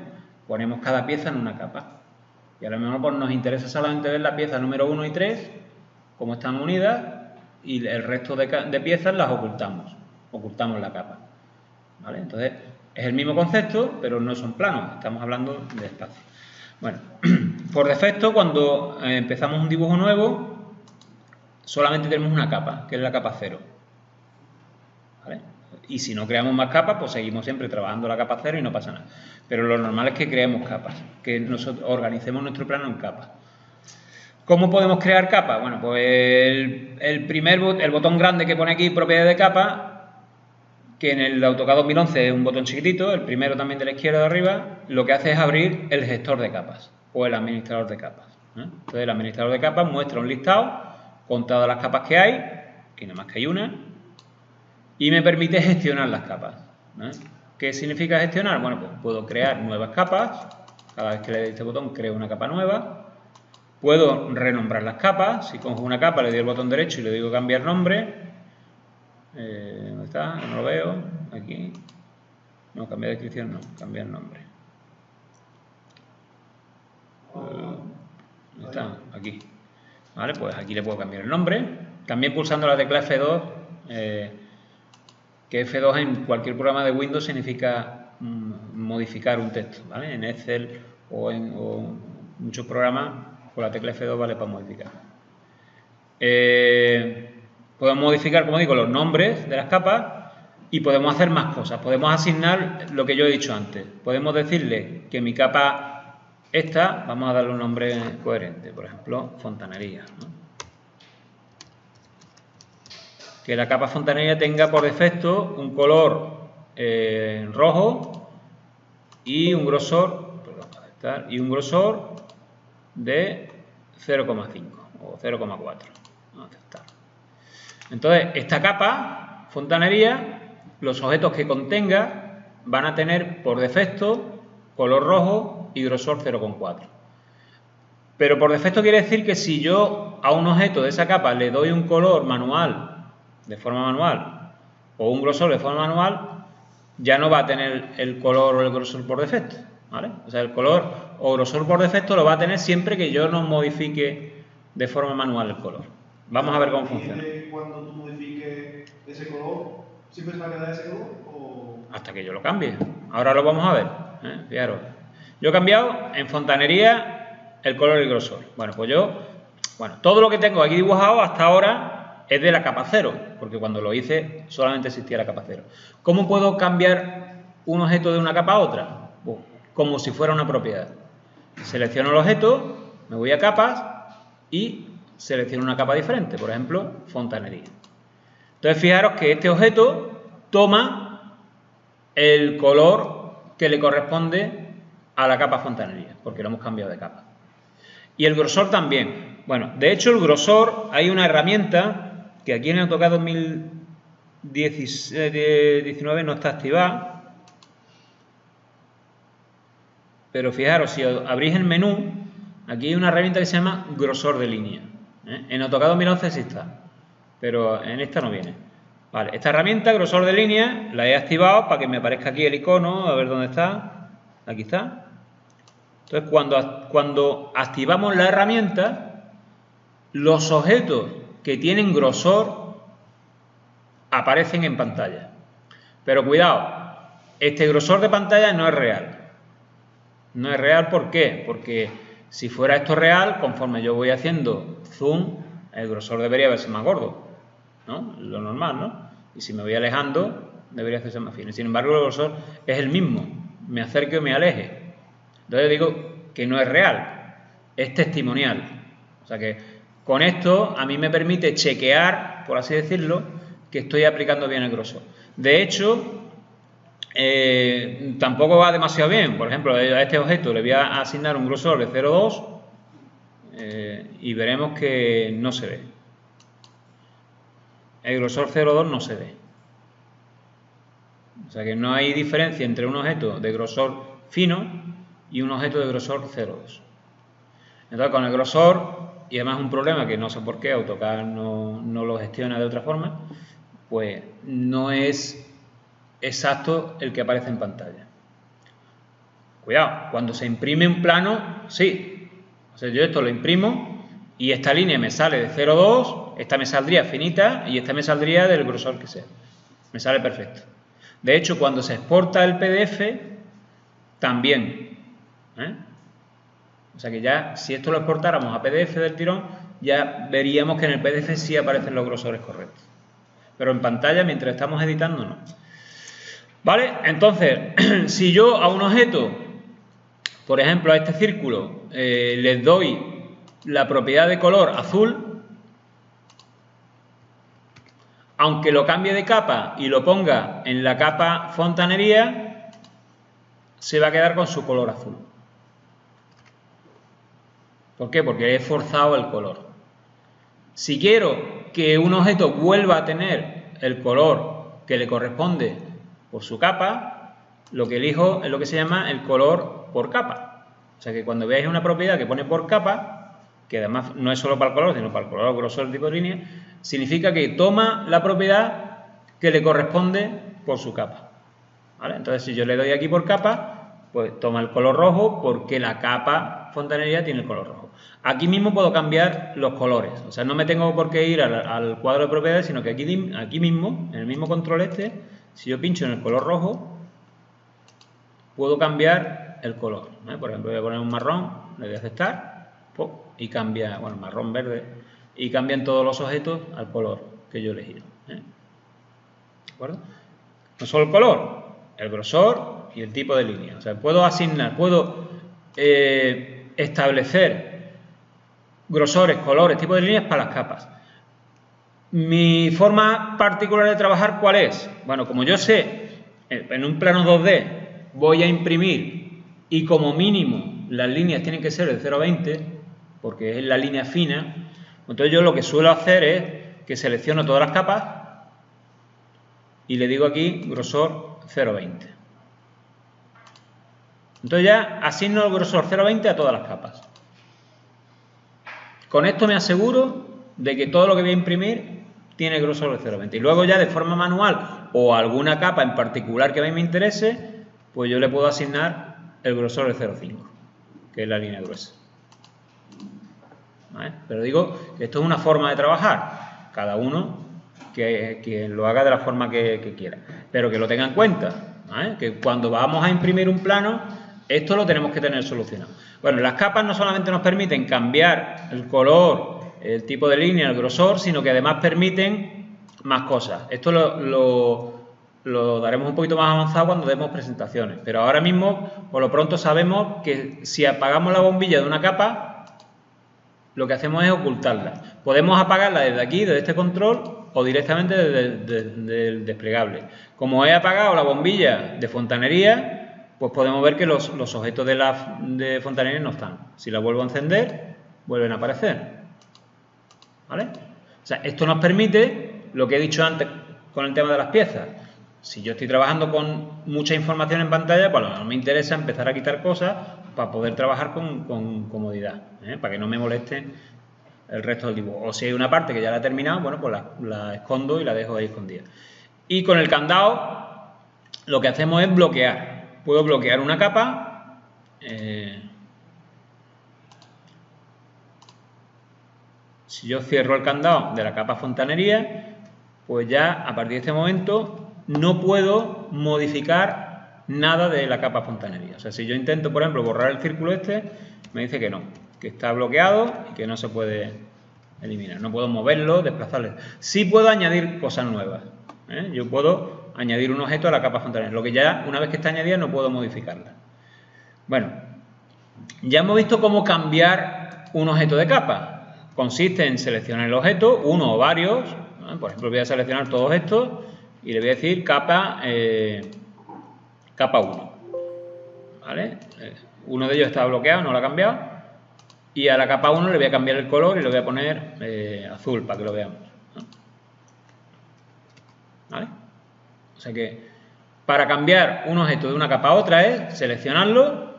Ponemos cada pieza en una capa. Y a lo mejor pues, nos interesa solamente ver la pieza número 1 y 3, cómo están unidas, y el resto de piezas las ocultamos la capa, ¿vale? Entonces, es el mismo concepto, pero no son planos, estamos hablando de espacio. Bueno, por defecto, cuando empezamos un dibujo nuevo, solamente tenemos una capa, que es la capa 0, ¿vale? Y si no creamos más capas, pues seguimos siempre trabajando la capa 0 y no pasa nada. Pero lo normal es que creemos capas, que nosotros organicemos nuestro plano en capas. ¿Cómo podemos crear capas? Bueno, pues el botón grande que pone aquí, propiedades de capa, que en el AutoCAD 2011 es un botón chiquitito, el primero también de la izquierda de arriba, lo que hace es abrir el gestor de capas o el administrador de capas. Entonces el administrador de capas muestra un listado con todas las capas que hay, que nada más que hay una, y me permite gestionar las capas. ¿Qué significa gestionar? Bueno, pues puedo crear nuevas capas, cada vez que le doy este botón creo una capa nueva. Puedo renombrar las capas, si cojo una capa le doy el botón derecho y le digo cambiar nombre. ¿Dónde está? No lo veo. Aquí. No, cambiar descripción no, cambiar nombre. ¿Dónde está? Aquí. Vale, pues aquí le puedo cambiar el nombre. También pulsando la tecla F2, que F2 en cualquier programa de Windows significa modificar un texto, ¿vale? En Excel o en muchos programas, con la tecla F2 vale para modificar. Podemos modificar, como digo, los nombres de las capas y podemos hacer más cosas. Podemos asignar lo que yo he dicho antes. Podemos decirle que mi capa esta, vamos a darle un nombre coherente, por ejemplo, fontanería, ¿no? Que la capa fontanería tenga por defecto un color rojo y un grosor, de 0,5 o 0,4. Vamos a aceptar. Entonces, esta capa, fontanería, los objetos que contenga van a tener por defecto color rojo y grosor 0,4. Pero por defecto quiere decir que si yo a un objeto de esa capa le doy un color manual, de forma manual, o un grosor de forma manual, ya no va a tener el color o el grosor por defecto, ¿vale? O sea, el color o grosor por defecto lo va a tener siempre que yo no modifique de forma manual el color. Vamos a ver cómo funciona. Cuando tú modifiques ese color, ¿siempre se va a quedar ese color? O... Hasta que yo lo cambie. Ahora lo vamos a ver. Fijaros. Yo he cambiado en fontanería el color y el grosor. Bueno, pues todo lo que tengo aquí dibujado hasta ahora es de la capa 0, porque cuando lo hice solamente existía la capa 0. ¿Cómo puedo cambiar un objeto de una capa a otra? Pues, como si fuera una propiedad. Selecciono el objeto, me voy a capas y selecciono una capa diferente, por ejemplo, fontanería. Entonces, fijaros que este objeto toma el color que le corresponde a la capa fontanería, porque lo hemos cambiado de capa. Y el grosor también. Bueno, de hecho, el grosor, hay una herramienta que aquí en el AutoCAD 2019 no está activada, pero fijaros, si abrís el menú, aquí hay una herramienta que se llama grosor de línea. En AutoCAD 2011 sí está, pero en esta no viene. Vale, esta herramienta, grosor de línea, la he activado para que me aparezca aquí el icono, a ver dónde está. Aquí está. Entonces, cuando activamos la herramienta, los objetos que tienen grosor aparecen en pantalla. Pero cuidado, este grosor de pantalla no es real. No es real, ¿por qué? Porque si fuera esto real, conforme yo voy haciendo zoom, el grosor debería verse más gordo, ¿no? Lo normal, ¿no? Y si me voy alejando, debería hacerse más fino. Sin embargo, el grosor es el mismo, me acerque o me aleje. Entonces digo que no es real, es testimonial. O sea que con esto a mí me permite chequear, por así decirlo, que estoy aplicando bien el grosor. De hecho, tampoco va demasiado bien. Por ejemplo, a este objeto le voy a asignar un grosor de 0,2 y veremos que no se ve. El grosor 0,2 no se ve. O sea que no hay diferencia entre un objeto de grosor fino y un objeto de grosor 0,2. Entonces, con el grosor, y además un problema que no sé por qué AutoCAD no lo gestiona de otra forma, pues no es exacto el que aparece en pantalla. Cuidado, cuando se imprime un plano, sí. O sea, yo esto lo imprimo y esta línea me sale de 0,2, esta me saldría finita y esta me saldría del grosor que sea. Me sale perfecto. De hecho, cuando se exporta el PDF, también. O sea que ya, si esto lo exportáramos a PDF del tirón, ya veríamos que en el PDF sí aparecen los grosores correctos. Pero en pantalla, mientras estamos editando, no. ¿Vale? Entonces, si yo a un objeto, por ejemplo a este círculo, les doy la propiedad de color azul, aunque lo cambie de capa y lo ponga en la capa fontanería, se va a quedar con su color azul. ¿Por qué? Porque he forzado el color. Si quiero que un objeto vuelva a tener el color que le corresponde por su capa, lo que elijo es lo que se llama el color por capa. O sea que cuando veáis una propiedad que pone por capa, que además no es solo para el color, sino para el color, grosor, tipo de línea, significa que toma la propiedad que le corresponde por su capa. ¿Vale? Entonces, si yo le doy aquí por capa, pues toma el color rojo porque la capa fontanería tiene el color rojo. Aquí mismo puedo cambiar los colores. O sea, no me tengo por qué ir al cuadro de propiedades, sino que aquí mismo, en el mismo control si yo pincho en el color rojo, puedo cambiar el color. Por ejemplo, voy a poner un marrón, le voy a aceptar, y cambia, bueno, marrón, verde, y cambian todos los objetos al color que yo he elegido. ¿De acuerdo? No solo el color, el grosor y el tipo de línea. O sea, puedo asignar, puedo establecer grosores, colores, tipo de líneas para las capas. Mi forma particular de trabajar, ¿cuál es? Bueno, como yo sé, en un plano 2D voy a imprimir y como mínimo las líneas tienen que ser de 0,20 porque es la línea fina, entonces yo lo que suelo hacer es que selecciono todas las capas y le digo aquí grosor 0,20. Entonces ya asigno el grosor 0,20 a todas las capas. Con esto me aseguro de que todo lo que voy a imprimir tiene grosor de 0,20. Y luego ya de forma manual o alguna capa en particular que a mí me interese, pues yo le puedo asignar el grosor de 0,5, que es la línea gruesa. ¿Vale? Pero digo que esto es una forma de trabajar. Cada uno que lo haga de la forma que quiera. Pero que lo tenga en cuenta. ¿Vale? Que cuando vamos a imprimir un plano, esto lo tenemos que tener solucionado. Bueno, las capas no solamente nos permiten cambiar el color, el tipo de línea, el grosor, sino que además permiten más cosas. Esto lo daremos un poquito más avanzado cuando demos presentaciones. Pero ahora mismo, por lo pronto, sabemos que si apagamos la bombilla de una capa, lo que hacemos es ocultarla. Podemos apagarla desde aquí, desde este control, o directamente desde el desplegable. Como he apagado la bombilla de fontanería, pues podemos ver que los objetos de fontanería no están. Si la vuelvo a encender, vuelven a aparecer. ¿Vale? O sea, esto nos permite lo que he dicho antes con el tema de las piezas. Si yo estoy trabajando con mucha información en pantalla, pues no me interesa empezar a quitar cosas para poder trabajar con comodidad, para que no me moleste el resto del dibujo. O si hay una parte que ya la he terminado, bueno, pues la escondo y la dejo ahí escondida. Y con el candado lo que hacemos es bloquear. Puedo bloquear una capa. Si yo cierro el candado de la capa fontanería, pues ya a partir de este momento no puedo modificar nada de la capa fontanería. O sea, si yo intento, por ejemplo, borrar el círculo este, me dice que no, que está bloqueado y que no se puede eliminar. No puedo moverlo, desplazarlo. Sí puedo añadir cosas nuevas. Yo puedo añadir un objeto a la capa fontanería, lo que ya una vez que está añadida no puedo modificarla. Bueno, ya hemos visto cómo cambiar un objeto de capa. Consiste en seleccionar el objeto, uno o varios. Por ejemplo, voy a seleccionar todos estos y le voy a decir capa 1. ¿Vale? Uno de ellos está bloqueado, no lo ha cambiado. Y a la capa 1 le voy a cambiar el color y le voy a poner azul para que lo veamos. ¿Vale? O sea que para cambiar un objeto de una capa a otra es seleccionarlo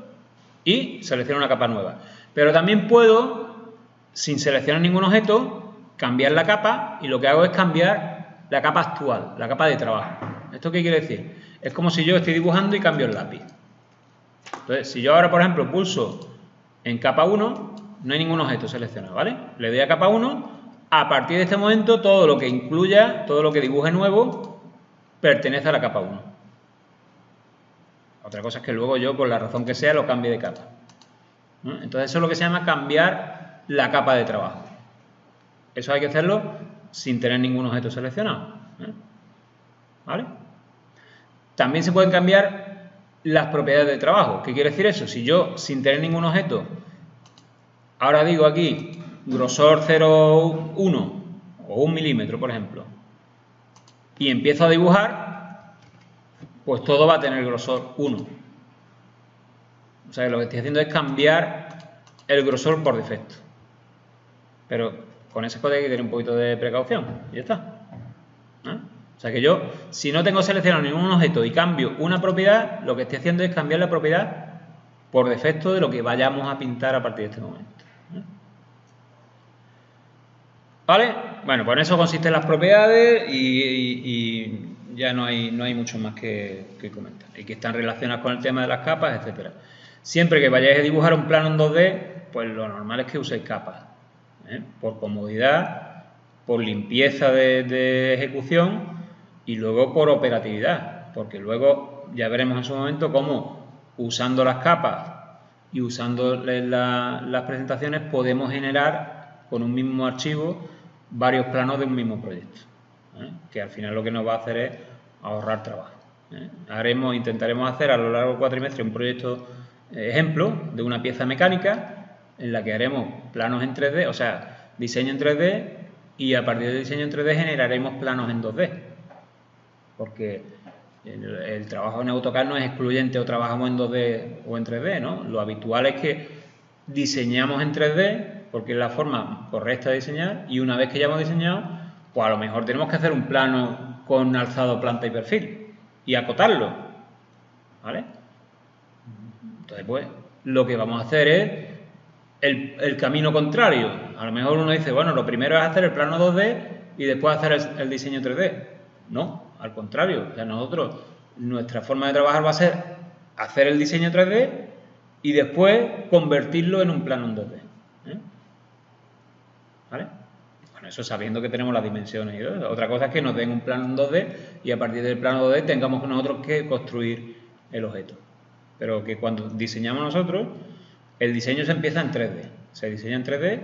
y seleccionar una capa nueva. Pero también puedo, sin seleccionar ningún objeto, cambiar la capa y lo que hago es cambiar la capa actual, la capa de trabajo. ¿Esto qué quiere decir? Es como si yo estoy dibujando y cambio el lápiz. Entonces, si yo ahora, por ejemplo, pulso en capa 1, no hay ningún objeto seleccionado, ¿vale? Le doy a capa 1, a partir de este momento todo lo que incluya, todo lo que dibuje nuevo, pertenece a la capa 1. Otra cosa es que luego yo, por la razón que sea, lo cambie de capa. Entonces eso es lo que se llama cambiar la capa de trabajo. Eso hay que hacerlo sin tener ningún objeto seleccionado. ¿Vale? También se pueden cambiar las propiedades de trabajo. ¿Qué quiere decir eso? Si yo, sin tener ningún objeto, ahora digo aquí grosor 0,1 o 1 milímetro, por ejemplo, y empiezo a dibujar, pues todo va a tener grosor 1. O sea que lo que estoy haciendo es cambiar el grosor por defecto. Pero con esas cosas hay que tener un poquito de precaución. Y ya está. O sea que yo, si no tengo seleccionado ningún objeto y cambio una propiedad, lo que estoy haciendo es cambiar la propiedad por defecto de lo que vayamos a pintar a partir de este momento. ¿Vale? Bueno, pues en eso consisten las propiedades y ya no hay mucho más que comentar. Y que están relacionadas con el tema de las capas, etcétera. Siempre que vayáis a dibujar un plano en 2D, pues lo normal es que uséis capas. Por comodidad, por limpieza de ejecución y luego por operatividad. Porque luego ya veremos en su momento cómo usando las capas y usando las presentaciones podemos generar con un mismo archivo varios planos de un mismo proyecto, que al final lo que nos va a hacer es ahorrar trabajo. Intentaremos hacer a lo largo del cuatrimestre un proyecto ejemplo de una pieza mecánica en la que haremos planos en 3D, o sea, diseño en 3D y a partir del diseño en 3D generaremos planos en 2D, porque el trabajo en AutoCAD no es excluyente o trabajamos en 2D o en 3D, ¿no? Lo habitual es que diseñamos en 3D porque es la forma correcta de diseñar y una vez que ya hemos diseñado, pues a lo mejor tenemos que hacer un plano con alzado, planta y perfil y acotarlo, ¿vale? Entonces, pues, lo que vamos a hacer es el camino contrario. A lo mejor uno dice, bueno, lo primero es hacer el plano 2D y después hacer el diseño 3D. No, al contrario. O sea, nuestra forma de trabajar va a ser hacer el diseño 3D y después convertirlo en un plano en 2D. ¿Vale? Bueno, eso sabiendo que tenemos las dimensiones y todo. Otra cosa es que nos den un plano en 2D y a partir del plano 2D tengamos nosotros que construir el objeto. Pero que cuando diseñamos nosotros, el diseño se empieza en 3D. Se diseña en 3D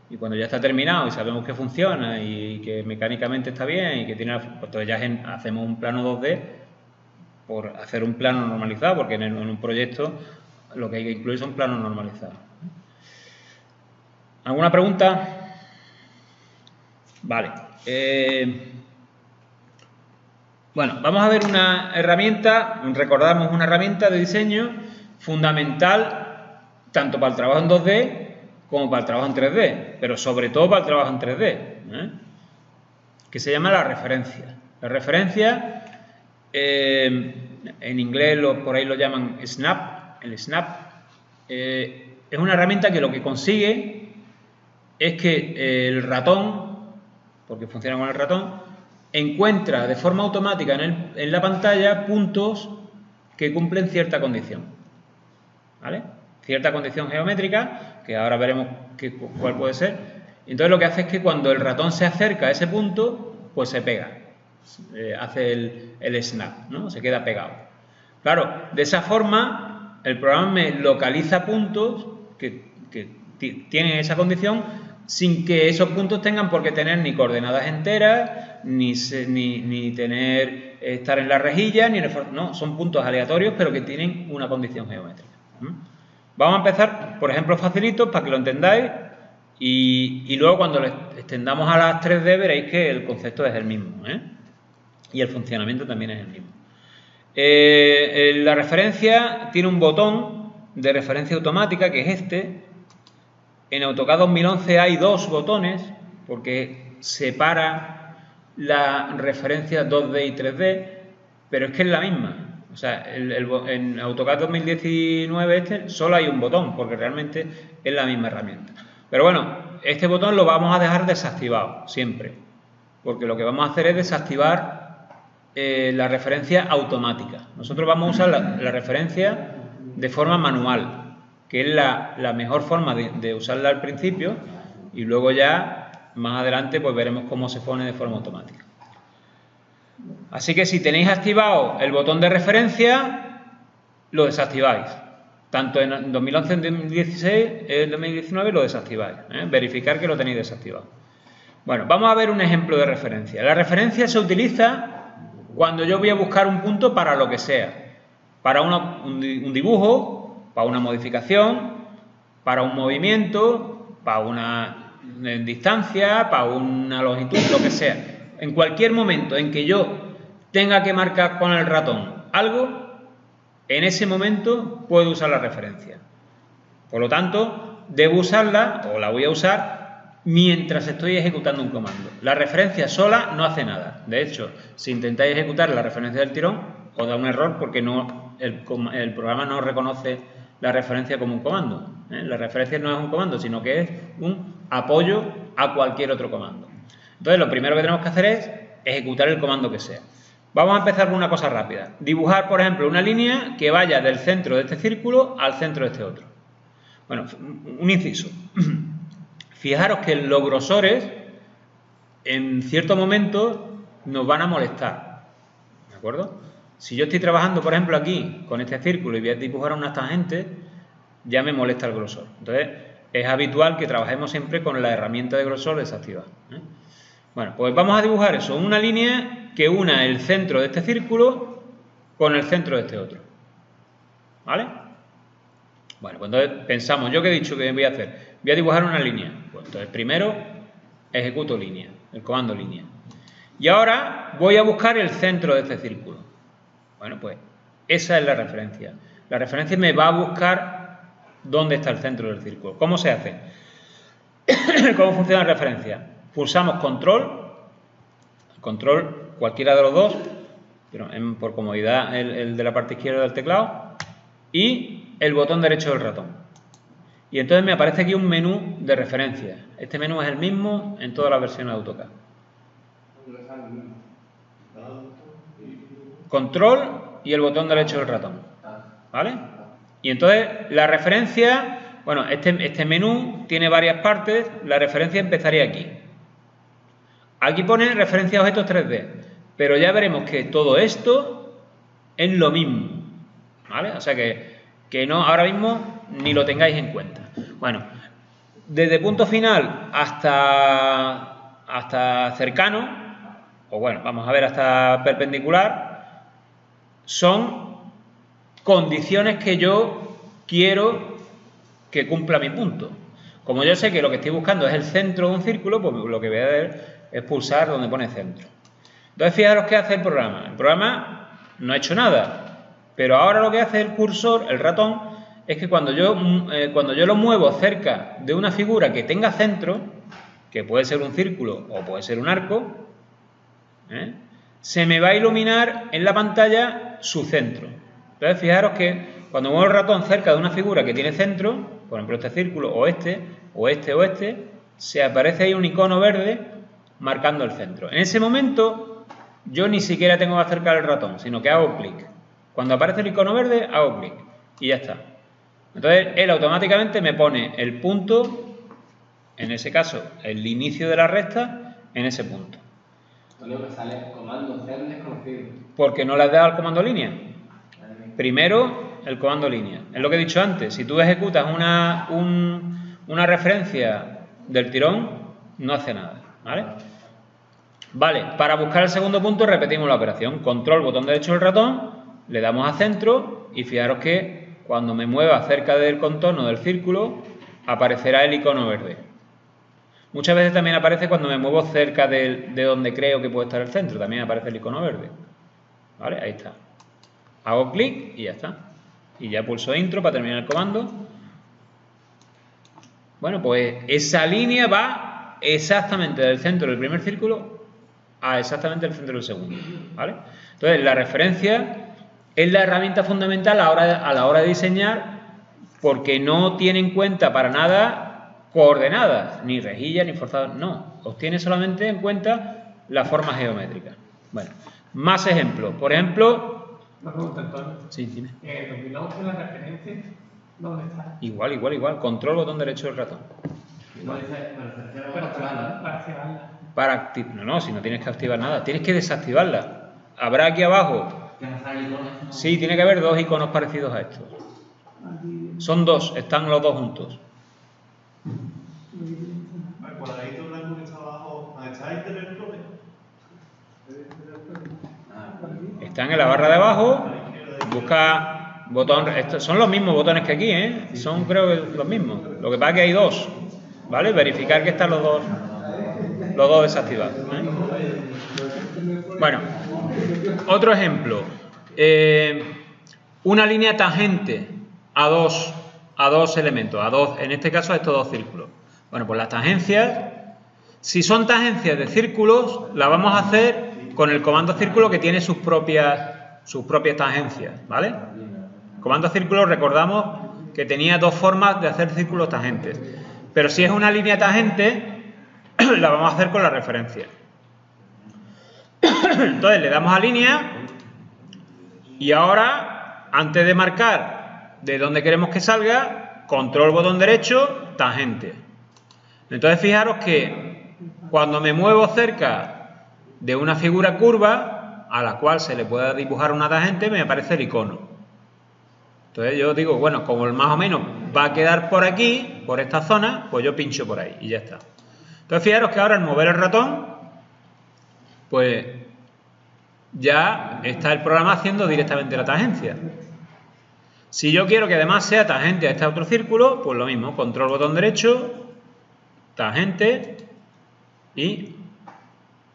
y cuando ya está terminado y sabemos que funciona y que mecánicamente está bien y que tiene, pues entonces ya hacemos un plano 2D por hacer un plano normalizado, porque en un proyecto lo que hay que incluir son planos normalizados. ¿Alguna pregunta? Vale. Bueno, vamos a ver una herramienta, recordamos una herramienta de diseño fundamental tanto para el trabajo en 2D como para el trabajo en 3D, pero sobre todo para el trabajo en 3D, que se llama la referencia. La referencia, en inglés por ahí lo llaman snap, el snap, es una herramienta que lo que consigue es que el ratón, porque funciona con el ratón, encuentra de forma automática en la pantalla puntos que cumplen cierta condición, ¿vale? Cierta condición geométrica, que ahora veremos cuál puede ser. Entonces lo que hace es que cuando el ratón se acerca a ese punto, pues se pega, hace el snap, ¿no? Se queda pegado. Claro, de esa forma el programa me localiza puntos que tienen esa condición sin que esos puntos tengan por qué tener ni coordenadas enteras, ni tener estar en la rejilla, no, son puntos aleatorios pero que tienen una condición geométrica. Vamos a empezar por ejemplos facilitos para que lo entendáis y luego cuando lo extendamos a las 3D veréis que el concepto es el mismo, y el funcionamiento también es el mismo. La referencia tiene un botón de referencia automática que es este. En AutoCAD 2011 hay dos botones porque separa la referencia 2D y 3D, pero es que es la misma. O sea, en AutoCAD 2019 solo hay un botón porque realmente es la misma herramienta. Pero bueno, este botón lo vamos a dejar desactivado siempre, porque lo que vamos a hacer es desactivar la referencia automática. Nosotros vamos a usar la referencia de forma manual, que es la mejor forma de usarla al principio, y luego ya más adelante pues veremos cómo se pone de forma automática. Así que si tenéis activado el botón de referencia, lo desactiváis. Tanto en 2011, en 2016, en 2019 lo desactiváis. Verificar que lo tenéis desactivado. Bueno, vamos a ver un ejemplo de referencia. La referencia se utiliza cuando yo voy a buscar un punto para lo que sea. Para un dibujo, para una modificación, para un movimiento, para una distancia, para una longitud, lo que sea. En cualquier momento en que yo tenga que marcar con el ratón algo, en ese momento puedo usar la referencia. Por lo tanto, debo usarla, o la voy a usar, mientras estoy ejecutando un comando. La referencia sola no hace nada. De hecho, si intentáis ejecutar la referencia del tirón, os da un error porque el programa no reconoce la referencia como un comando. La referencia no es un comando, sino que es un apoyo a cualquier otro comando. Entonces, lo primero que tenemos que hacer es ejecutar el comando que sea. Vamos a empezar con una cosa rápida. Dibujar, por ejemplo, una línea que vaya del centro de este círculo al centro de este otro. Bueno, un inciso. Fijaros que los grosores, en cierto momento, nos van a molestar. ¿De acuerdo? Si yo estoy trabajando, por ejemplo, aquí, con este círculo y voy a dibujar unas tangentes, ya me molesta el grosor. Entonces, es habitual que trabajemos siempre con la herramienta de grosor desactivada. Bueno, pues vamos a dibujar eso, una línea que una el centro de este círculo con el centro de este otro. ¿Vale? Bueno, pues entonces pensamos, ¿yo qué he dicho que voy a hacer? Voy a dibujar una línea. Pues entonces primero ejecuto línea, el comando línea. Y ahora voy a buscar el centro de este círculo. Bueno, pues esa es la referencia. La referencia me va a buscar dónde está el centro del círculo. ¿Cómo se hace? ¿Cómo funciona la referencia? Pulsamos control, cualquiera de los dos, pero por comodidad el de la parte izquierda del teclado, y el botón derecho del ratón. Y entonces me aparece aquí un menú de referencia. Este menú es el mismo en todas las versiones de AutoCAD. Control y el botón derecho del ratón. ¿Vale? Y entonces la referencia, bueno, este menú tiene varias partes. La referencia empezaría aquí. Aquí pone referencia a objetos 3D, pero ya veremos que todo esto es lo mismo, ¿vale? O sea que no, ahora mismo ni lo tengáis en cuenta. Bueno, desde punto final hasta cercano, o bueno, vamos a ver hasta perpendicular, son condiciones que yo quiero que cumpla mi punto. Como yo sé que lo que estoy buscando es el centro de un círculo, pues lo que voy a ver es pulsar donde pone centro. Entonces, fijaros qué hace el programa. El programa no ha hecho nada, pero ahora lo que hace el cursor, el ratón, es que cuando yo lo muevo cerca de una figura que tenga centro, que puede ser un círculo o puede ser un arco, se me va a iluminar en la pantalla su centro. Entonces, fijaros que cuando muevo el ratón cerca de una figura que tiene centro, por ejemplo este círculo o este, o este, se aparece ahí un icono verde marcando el centro. En ese momento yo ni siquiera tengo que acercar el ratón, sino que hago clic. Cuando aparece el icono verde, hago clic y ya está. Entonces él automáticamente me pone el punto, en ese caso el inicio de la recta, en ese punto. Antonio, me sale comando zen desconocido. Porque no le has dado al comando línea. Primero el comando línea. Es lo que he dicho antes. Si tú ejecutas una referencia del tirón, no hace nada. ¿Vale? Vale, para buscar el segundo punto repetimos la operación. Control, botón derecho del ratón, le damos a centro y fijaros que cuando me mueva cerca del contorno del círculo aparecerá el icono verde. Muchas veces también aparece cuando me muevo cerca de donde creo que puede estar el centro, también aparece el icono verde. ¿Vale? Ahí está. Hago clic y ya está. Y ya pulso intro para terminar el comando. Bueno, pues esa línea va exactamente del centro del primer círculo a exactamente el centro del segundo. ¿Vale? Entonces, la referencia es la herramienta fundamental a la hora de diseñar, porque no tiene en cuenta para nada coordenadas, ni rejillas, ni forzados, no. Os tiene solamente en cuenta la forma geométrica. Bueno, más ejemplos. Por ejemplo... Una pregunta, Antonio. Sí, dime. Los binomos de la referencia, ¿dónde están? Igual. Control, botón derecho del ratón. Pero para activarla. Para activar... No, si no tienes que activar nada. Tienes que desactivarla. Habrá aquí abajo... Sí, tiene que haber dos iconos parecidos a estos. Son dos, están los dos juntos. El cuadradito blanco que está abajo, ¿está interruptor? Están en la barra de abajo. Busca botón... Estos son los mismos botones que aquí, ¿eh? Son, creo que, los mismos. Lo que pasa es que hay dos. ¿Vale? Verificar que están los dos desactivados, ¿eh? Bueno, otro ejemplo. Una línea tangente a dos elementos, en este caso a estos dos círculos. Bueno, pues las tangencias, si son tangencias de círculos, las vamos a hacer con el comando círculo, que tiene sus propias tangencias, ¿vale? El comando círculo, recordamos que tenía dos formas de hacer círculos tangentes, pero si es una línea tangente, la vamos a hacer con la referencia. Entonces le damos a línea y ahora, antes de marcar de dónde queremos que salga, control botón derecho, tangente. Entonces fijaros que cuando me muevo cerca de una figura curva a la cual se le pueda dibujar una tangente, me aparece el icono. Entonces yo digo, bueno, como más o menos va a quedar por aquí, por esta zona, pues yo pincho por ahí y ya está. Entonces fijaros que ahora al mover el ratón, pues ya está el programa haciendo directamente la tangencia. Si yo quiero que además sea tangente a este otro círculo, pues lo mismo, control botón derecho, tangente y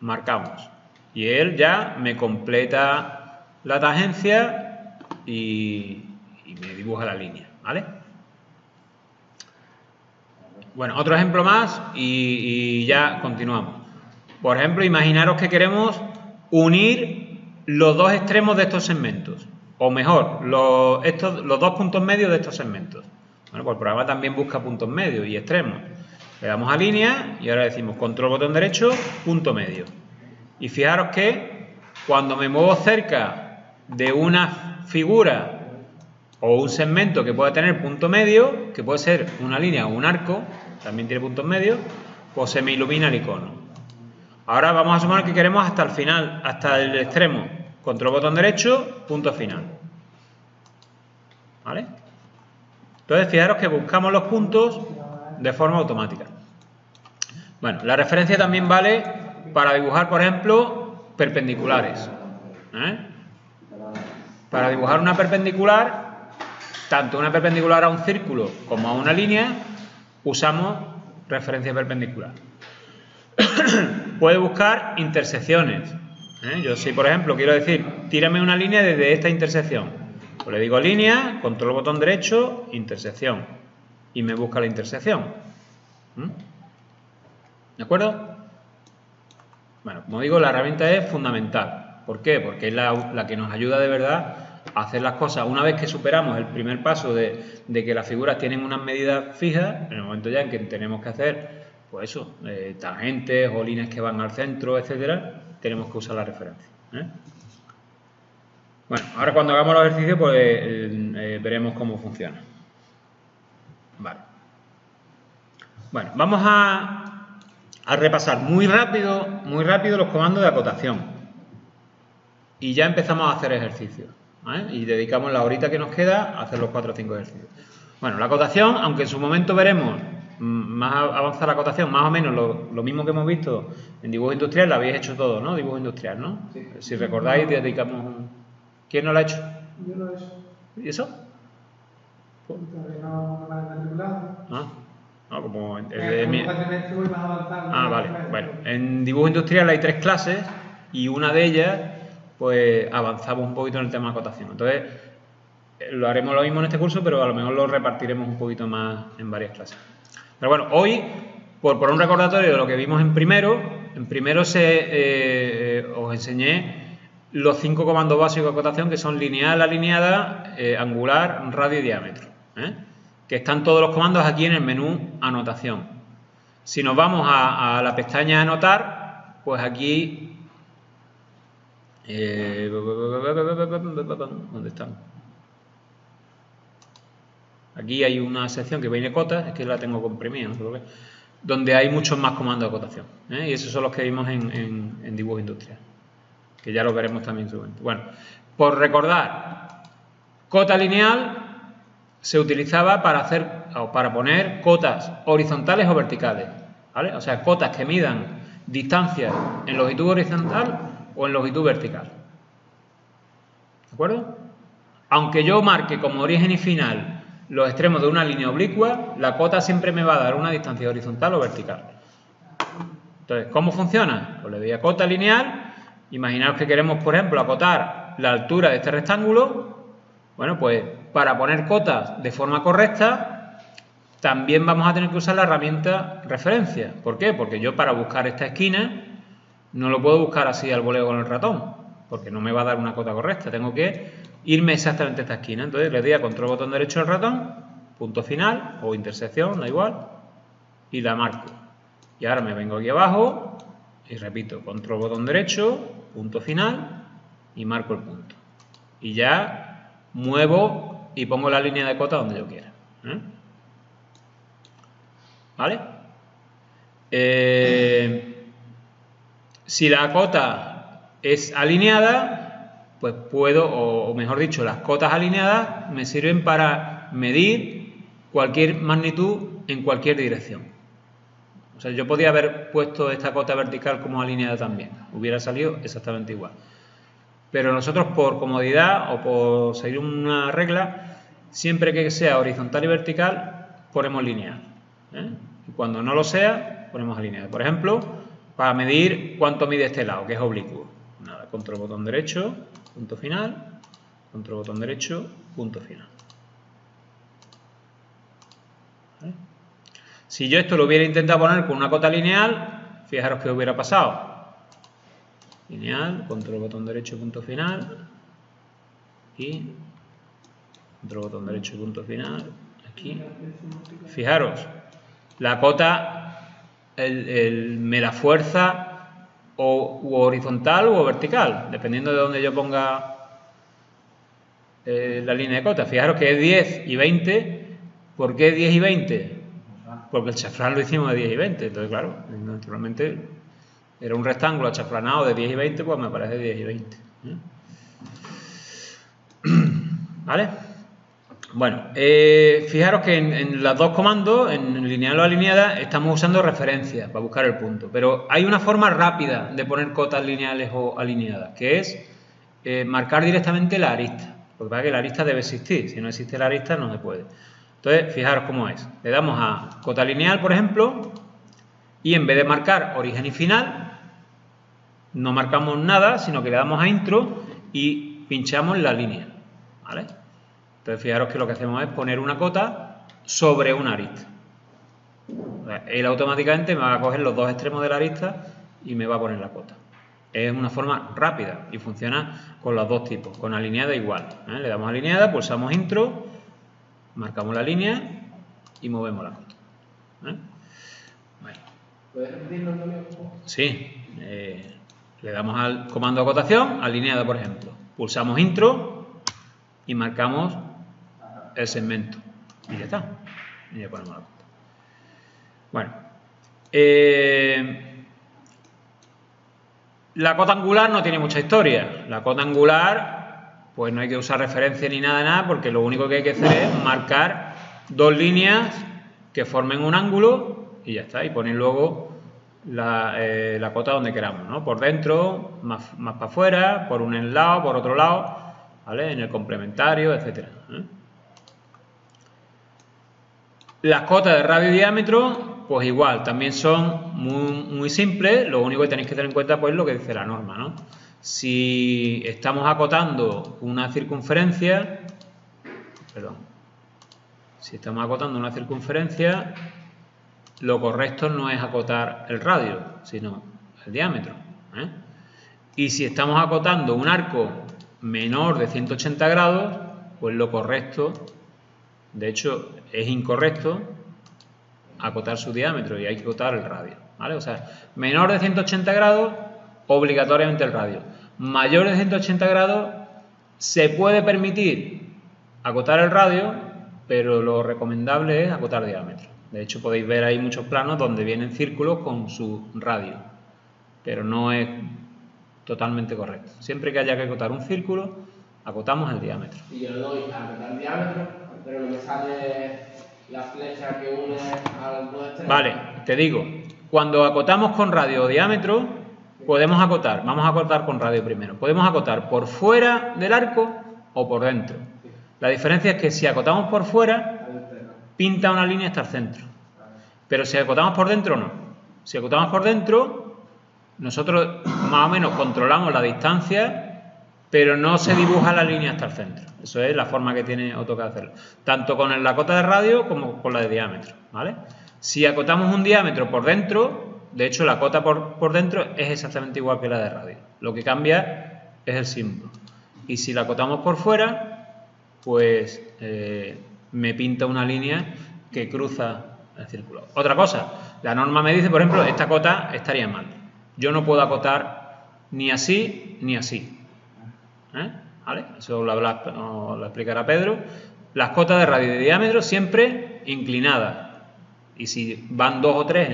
marcamos. Y él ya me completa la tangencia y me dibuja la línea, ¿vale? Bueno, otro ejemplo más y ya continuamos. Por ejemplo, imaginaros que queremos unir los dos extremos de estos segmentos, o mejor, los dos puntos medios de estos segmentos. Bueno, pues el programa también busca puntos medios y extremos. Le damos a línea y ahora decimos control botón derecho, punto medio. Y fijaros que cuando me muevo cerca de una figura o un segmento que pueda tener punto medio, que puede ser una línea o un arco, también tiene puntos medios, pues se me ilumina el icono. Ahora vamos a suponer que queremos hasta el final, hasta el extremo. Control botón derecho, punto final. ¿Vale? Entonces fijaros que buscamos los puntos de forma automática. Bueno, la referencia también vale para dibujar, por ejemplo, perpendiculares. Para dibujar una perpendicular, tanto una perpendicular a un círculo como a una línea, usamos referencia perpendicular. Puede buscar intersecciones. Yo si, por ejemplo, quiero decir, tírame una línea desde esta intersección, pues le digo línea, control botón derecho, intersección, y me busca la intersección. ¿De acuerdo? Bueno, como digo, la herramienta es fundamental. ¿Por qué? Porque es la que nos ayuda de verdad a hacer las cosas. Una vez que superamos el primer paso de que las figuras tienen unas medidas fijas, en el momento ya en que tenemos que hacer pues eso, tangentes o líneas que van al centro, etcétera, tenemos que usar la referencia. Bueno, ahora cuando hagamos los ejercicios, pues veremos cómo funciona. Vale. Bueno, vamos a repasar muy rápido los comandos de acotación. Y ya empezamos a hacer ejercicios. ¿Vale? Y dedicamos la horita que nos queda a hacer los 4 o 5 ejercicios. Bueno, la acotación, aunque en su momento veremos más avanzada la acotación, más o menos lo mismo que hemos visto en dibujo industrial, lo habéis hecho todo, ¿no? Dibujo industrial, ¿no? Sí. Si recordáis, dedicamos... ¿Quién no lo ha hecho? Yo lo he hecho. ¿Y eso? Porque no me han matriculado. No, como el En de el mi... cuatrimestre voy más avanzado. Vale. Bueno, en dibujo industrial hay 3 clases y una de ellas, pues avanzamos un poquito en el tema de acotación. Entonces, lo haremos lo mismo en este curso, pero a lo mejor lo repartiremos un poquito más en varias clases. Pero bueno, hoy, por un recordatorio de lo que vimos en primero os enseñé los 5 comandos básicos de acotación, que son lineal, alineada, angular, radio y diámetro. Que están todos los comandos aquí en el menú anotación. Si nos vamos a la pestaña anotar, pues aquí... ¿dónde están? Aquí hay una sección que viene cotas, es que la tengo comprimida, no sé por qué, donde hay muchos más comandos de acotación. Y esos son los que vimos en dibujo industrial, que ya los veremos también en su momento. Bueno, por recordar, cota lineal se utilizaba para poner cotas horizontales o verticales, ¿vale? O sea, cotas que midan distancias en longitud horizontal o en longitud vertical. ¿De acuerdo? Aunque yo marque como origen y final los extremos de una línea oblicua, la cota siempre me va a dar una distancia horizontal o vertical. Entonces, ¿cómo funciona? Pues le doy a cota lineal. Imaginaos que queremos, por ejemplo, acotar la altura de este rectángulo. Bueno, pues para poner cotas de forma correcta, también vamos a tener que usar la herramienta referencia. ¿Por qué? Porque yo para buscar esta esquina no lo puedo buscar así al voleo con el ratón, porque no me va a dar una cota correcta. Tengo que irme exactamente a esta esquina. Entonces le doy a control botón derecho del ratón, punto final o intersección, da igual, y la marco. Y ahora me vengo aquí abajo y repito, control botón derecho, punto final y marco el punto. Y ya muevo y pongo la línea de cota donde yo quiera. ¿Vale? Si la cota es alineada, pues puedo, o mejor dicho, las cotas alineadas me sirven para medir cualquier magnitud en cualquier dirección. O sea, yo podía haber puesto esta cota vertical como alineada también, hubiera salido exactamente igual. Pero nosotros, por comodidad o por seguir una regla, siempre que sea horizontal y vertical, ponemos lineal. Y cuando no lo sea, ponemos alineado. Por ejemplo, para medir cuánto mide este lado, que es oblicuo. Nada, control botón derecho, punto final, control botón derecho, punto final. ¿Vale? Si yo esto lo hubiera intentado poner con una cota lineal, fijaros que hubiera pasado. Lineal, control botón derecho, punto final, y control botón derecho, punto final, aquí. Fijaros, la cota me la fuerza u horizontal o vertical, dependiendo de donde yo ponga la línea de cota. Fijaros que es 10 y 20. ¿Por qué 10 y 20? Porque el chaflán lo hicimos de 10 y 20. Entonces, claro, naturalmente era un rectángulo achaflanado de 10 y 20, pues me parece 10 y 20. ¿Vale? Bueno, fijaros que en los dos comandos, en lineal o alineada, estamos usando referencias para buscar el punto. Pero hay una forma rápida de poner cotas lineales o alineadas, que es marcar directamente la arista. Porque para que la arista debe existir. Si no existe la arista, no se puede. Entonces, fijaros cómo es. Le damos a cota lineal, por ejemplo, y en vez de marcar origen y final, no marcamos nada, sino que le damos a intro y pinchamos la línea. ¿Vale? Entonces, fijaros que lo que hacemos es poner una cota sobre una arista. O sea, él automáticamente me va a coger los dos extremos de la arista y me va a poner la cota. Es una forma rápida y funciona con los dos tipos. Con alineada igual. Le damos a alineada, pulsamos intro, marcamos la línea y movemos la cota. Bueno. ¿Puedes repetirlo, Antonio? Sí. Le damos al comando de acotación, alineada, por ejemplo. Pulsamos intro y marcamos el segmento. Y ya está. Y ya ponemos la cota. Bueno. La cota angular no tiene mucha historia. La cota angular, pues no hay que usar referencia ni nada, porque lo único que hay que hacer es marcar dos líneas que formen un ángulo y ya está. Y poner luego la cota donde queramos, ¿no? Por dentro, más para afuera, por un lado, por otro lado, ¿vale? En el complementario, etcétera. Las cotas de radio y diámetro, pues igual, también son muy simples. Lo único que tenéis que tener en cuenta, pues, lo que dice la norma, ¿no? Si estamos acotando una circunferencia, lo correcto no es acotar el radio, sino el diámetro, ¿eh? Y si estamos acotando un arco menor de 180 grados, pues lo correcto, de hecho es incorrecto, acotar su diámetro y hay que acotar el radio, ¿vale? O sea, menor de 180 grados, obligatoriamente el radio. Mayor de 180 grados, se puede permitir acotar el radio, pero lo recomendable es acotar diámetro. De hecho, podéis ver ahí muchos planos donde vienen círculos con su radio, pero no es totalmente correcto. Siempre que haya que acotar un círculo, acotamos el diámetro. Y yo le doy a acotar el diámetro, pero no me sale la flecha que une a los dos extremos. Vale, te digo, cuando acotamos con radio o diámetro, podemos acotar, vamos a acotar con radio primero, podemos acotar por fuera del arco o por dentro. La diferencia es que si acotamos por fuera, pinta una línea hasta el centro, pero si acotamos por dentro, no. Si acotamos por dentro, nosotros más o menos controlamos la distancia, pero no se dibuja la línea hasta el centro. Eso es la forma que tiene AutoCAD de hacerlo, tanto con la cota de radio como con la de diámetro, ¿vale? Si acotamos un diámetro por dentro, de hecho la cota por dentro es exactamente igual que la de radio, lo que cambia es el símbolo. Y si la acotamos por fuera, pues me pinta una línea que cruza el círculo. Otra cosa, la norma me dice, por ejemplo, esta cota estaría mal. Yo no puedo acotar ni así ni así, ¿vale? Eso lo explicará Pedro. Las cotas de radio y de diámetro siempre inclinadas. Y si van dos o tres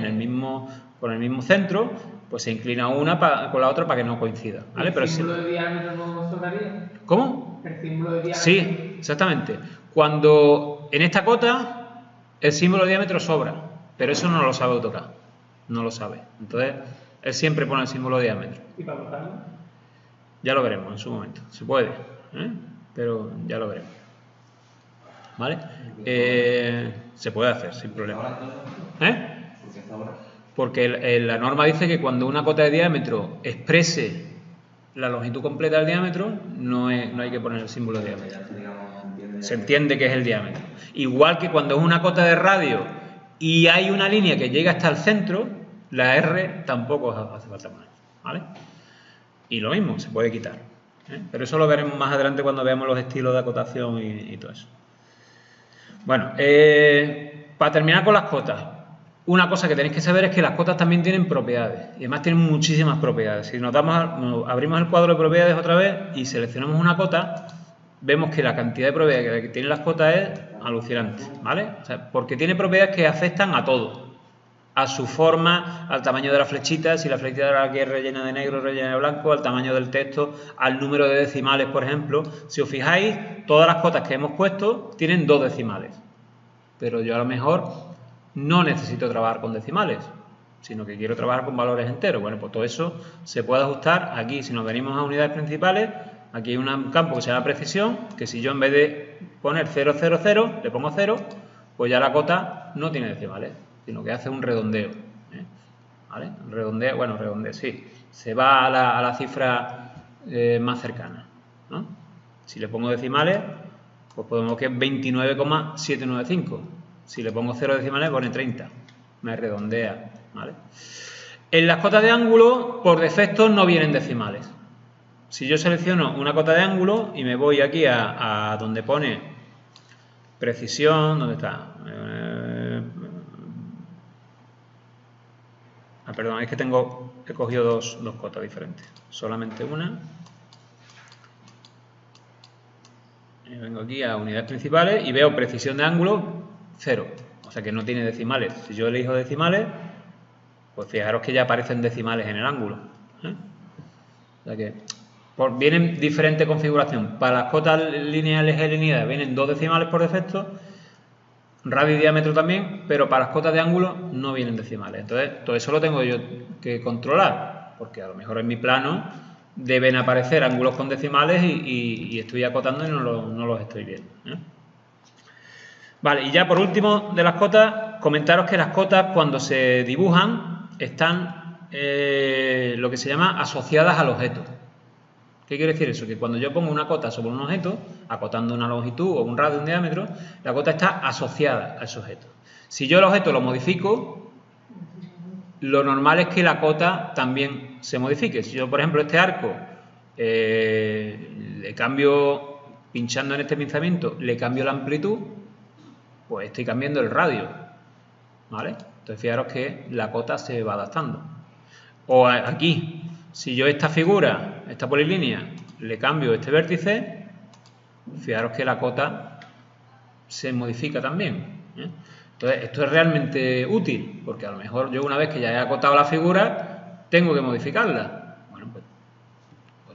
con el mismo centro, pues se inclina una con la otra para que no coincida, ¿vale? ¿El símbolo de diámetro no sobraría? ¿Cómo? ¿El símbolo de diámetro? Sí, exactamente. Cuando en esta cota el símbolo de diámetro sobra, pero eso no lo sabe AutoCAD, no lo sabe. Entonces, él siempre pone el símbolo de diámetro. ¿Y para cortarlo? Ya lo veremos en su momento. Se puede, pero ya lo veremos. ¿Vale? Se puede hacer sin problema. Porque la norma dice que cuando una cota de diámetro exprese la longitud completa del diámetro, no hay que poner el símbolo de diámetro. Se entiende que es el diámetro. Igual que cuando es una cota de radio y hay una línea que llega hasta el centro, la R tampoco hace falta poner, ¿vale? Y lo mismo, se puede quitar, pero eso lo veremos más adelante cuando veamos los estilos de acotación y todo eso. Bueno, para terminar con las cotas, una cosa que tenéis que saber es que las cotas también tienen propiedades, y además tienen muchísimas propiedades. Si abrimos el cuadro de propiedades otra vez y seleccionamos una cota, vemos que la cantidad de propiedades que tienen las cotas es alucinante, ¿vale? O sea, porque tiene propiedades que afectan a todo. A su forma, al tamaño de la flechita, si la flechita aquí es rellena de negro, rellena de blanco, al tamaño del texto, al número de decimales, por ejemplo. Si os fijáis, todas las cotas que hemos puesto tienen 2 decimales. Pero yo a lo mejor no necesito trabajar con decimales, sino que quiero trabajar con valores enteros. Bueno, pues todo eso se puede ajustar aquí. Si nos venimos a unidades principales, aquí hay un campo que se llama precisión, que si yo en vez de poner 000, le pongo 0, pues ya la cota no tiene decimales, sino que hace un redondeo, ¿vale? Redondeo, sí, se va a la cifra más cercana, ¿no? Si le pongo decimales, pues podemos que es 29,795. Si le pongo 0 decimales, pone 30, me redondea, ¿vale? En las cotas de ángulo, por defecto, no vienen decimales. Si yo selecciono una cota de ángulo y me voy aquí a donde pone precisión, ¿dónde está? Ah, perdón, es que he cogido dos cotas diferentes. Solamente una. Y vengo aquí a unidades principales y veo precisión de ángulo 0. O sea que no tiene decimales. Si yo elijo decimales, pues fijaros que ya aparecen decimales en el ángulo. O sea que vienen diferente configuración. Para las cotas lineales alineadas vienen 2 decimales por defecto. Radio y diámetro también, pero para las cotas de ángulo no vienen decimales. Entonces, todo eso lo tengo yo que controlar, porque a lo mejor en mi plano deben aparecer ángulos con decimales y estoy acotando y no los estoy viendo. Vale, y ya por último de las cotas, comentaros que las cotas cuando se dibujan están lo que se llama asociadas al objeto. ¿Qué quiere decir eso? Que cuando yo pongo una cota sobre un objeto, acotando una longitud o un radio, un diámetro, la cota está asociada a ese objeto. Si yo el objeto lo modifico, lo normal es que la cota también se modifique. Si yo, por ejemplo, este arco le cambio, pinchando en este pinzamiento, le cambio la amplitud, pues estoy cambiando el radio, ¿vale? Entonces fijaros que la cota se va adaptando. O aquí, si yo esta figura, esta polilínea, le cambio este vértice, fijaros que la cota se modifica también. Entonces, esto es realmente útil, porque a lo mejor yo una vez que ya he acotado la figura, tengo que modificarla. Bueno, pues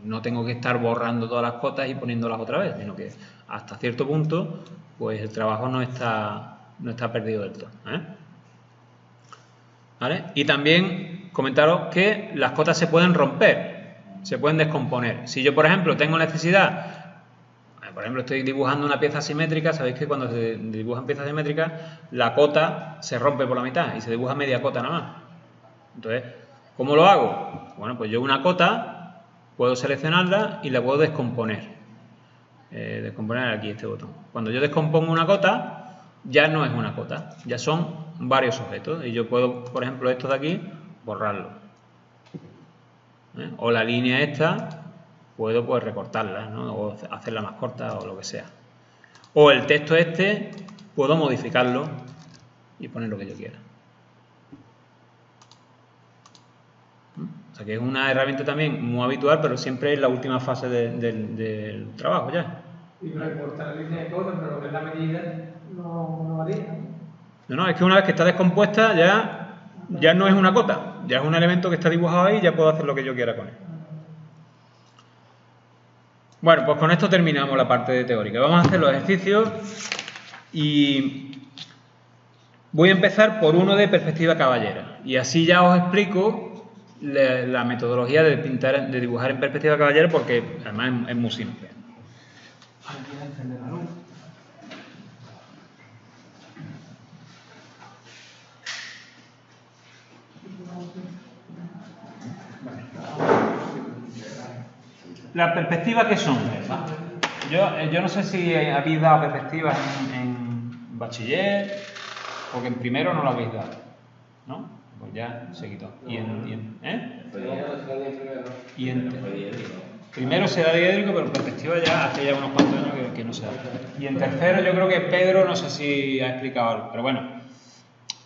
no tengo que estar borrando todas las cotas y poniéndolas otra vez, sino que hasta cierto punto, pues el trabajo no está perdido del todo. ¿Vale? Y también comentaros que las cotas se pueden romper, se pueden descomponer. Si yo, por ejemplo, tengo necesidad, por ejemplo, estoy dibujando una pieza simétrica, sabéis que cuando se dibujan piezas simétricas, la cota se rompe por la mitad y se dibuja media cota nada más. Entonces, ¿cómo lo hago? Bueno, pues yo una cota puedo seleccionarla y la puedo descomponer. Descomponer aquí este botón. Cuando yo descompongo una cota, ya no es una cota, ya son varios objetos. Y yo puedo, por ejemplo, esto de aquí, borrarlo. O la línea esta, puedo pues recortarla, ¿no? O hacerla más corta o lo que sea. O el texto este, puedo modificarlo y poner lo que yo quiera. O sea que es una herramienta también muy habitual, pero siempre es la última fase del trabajo ya. Y recortar la línea de cota, pero lo que es la medida no varía. No, es que una vez que está descompuesta ya no es una cota, ya es un elemento que está dibujado ahí y ya puedo hacer lo que yo quiera con él. Bueno, pues con esto terminamos la parte teórica. Vamos a hacer los ejercicios y voy a empezar por uno de perspectiva caballera. Y así ya os explico la metodología de dibujar en perspectiva caballera, porque además es muy simple. ¿Las perspectivas qué son? Yo no sé si habéis dado perspectivas en bachiller, porque en primero no lo habéis dado, ¿no? Pues ya se quitó. Primero se da diédrico, pero en perspectiva ya hace ya unos cuantos años que no se da. Y en tercero yo creo que Pedro, no sé si ha explicado algo, pero bueno.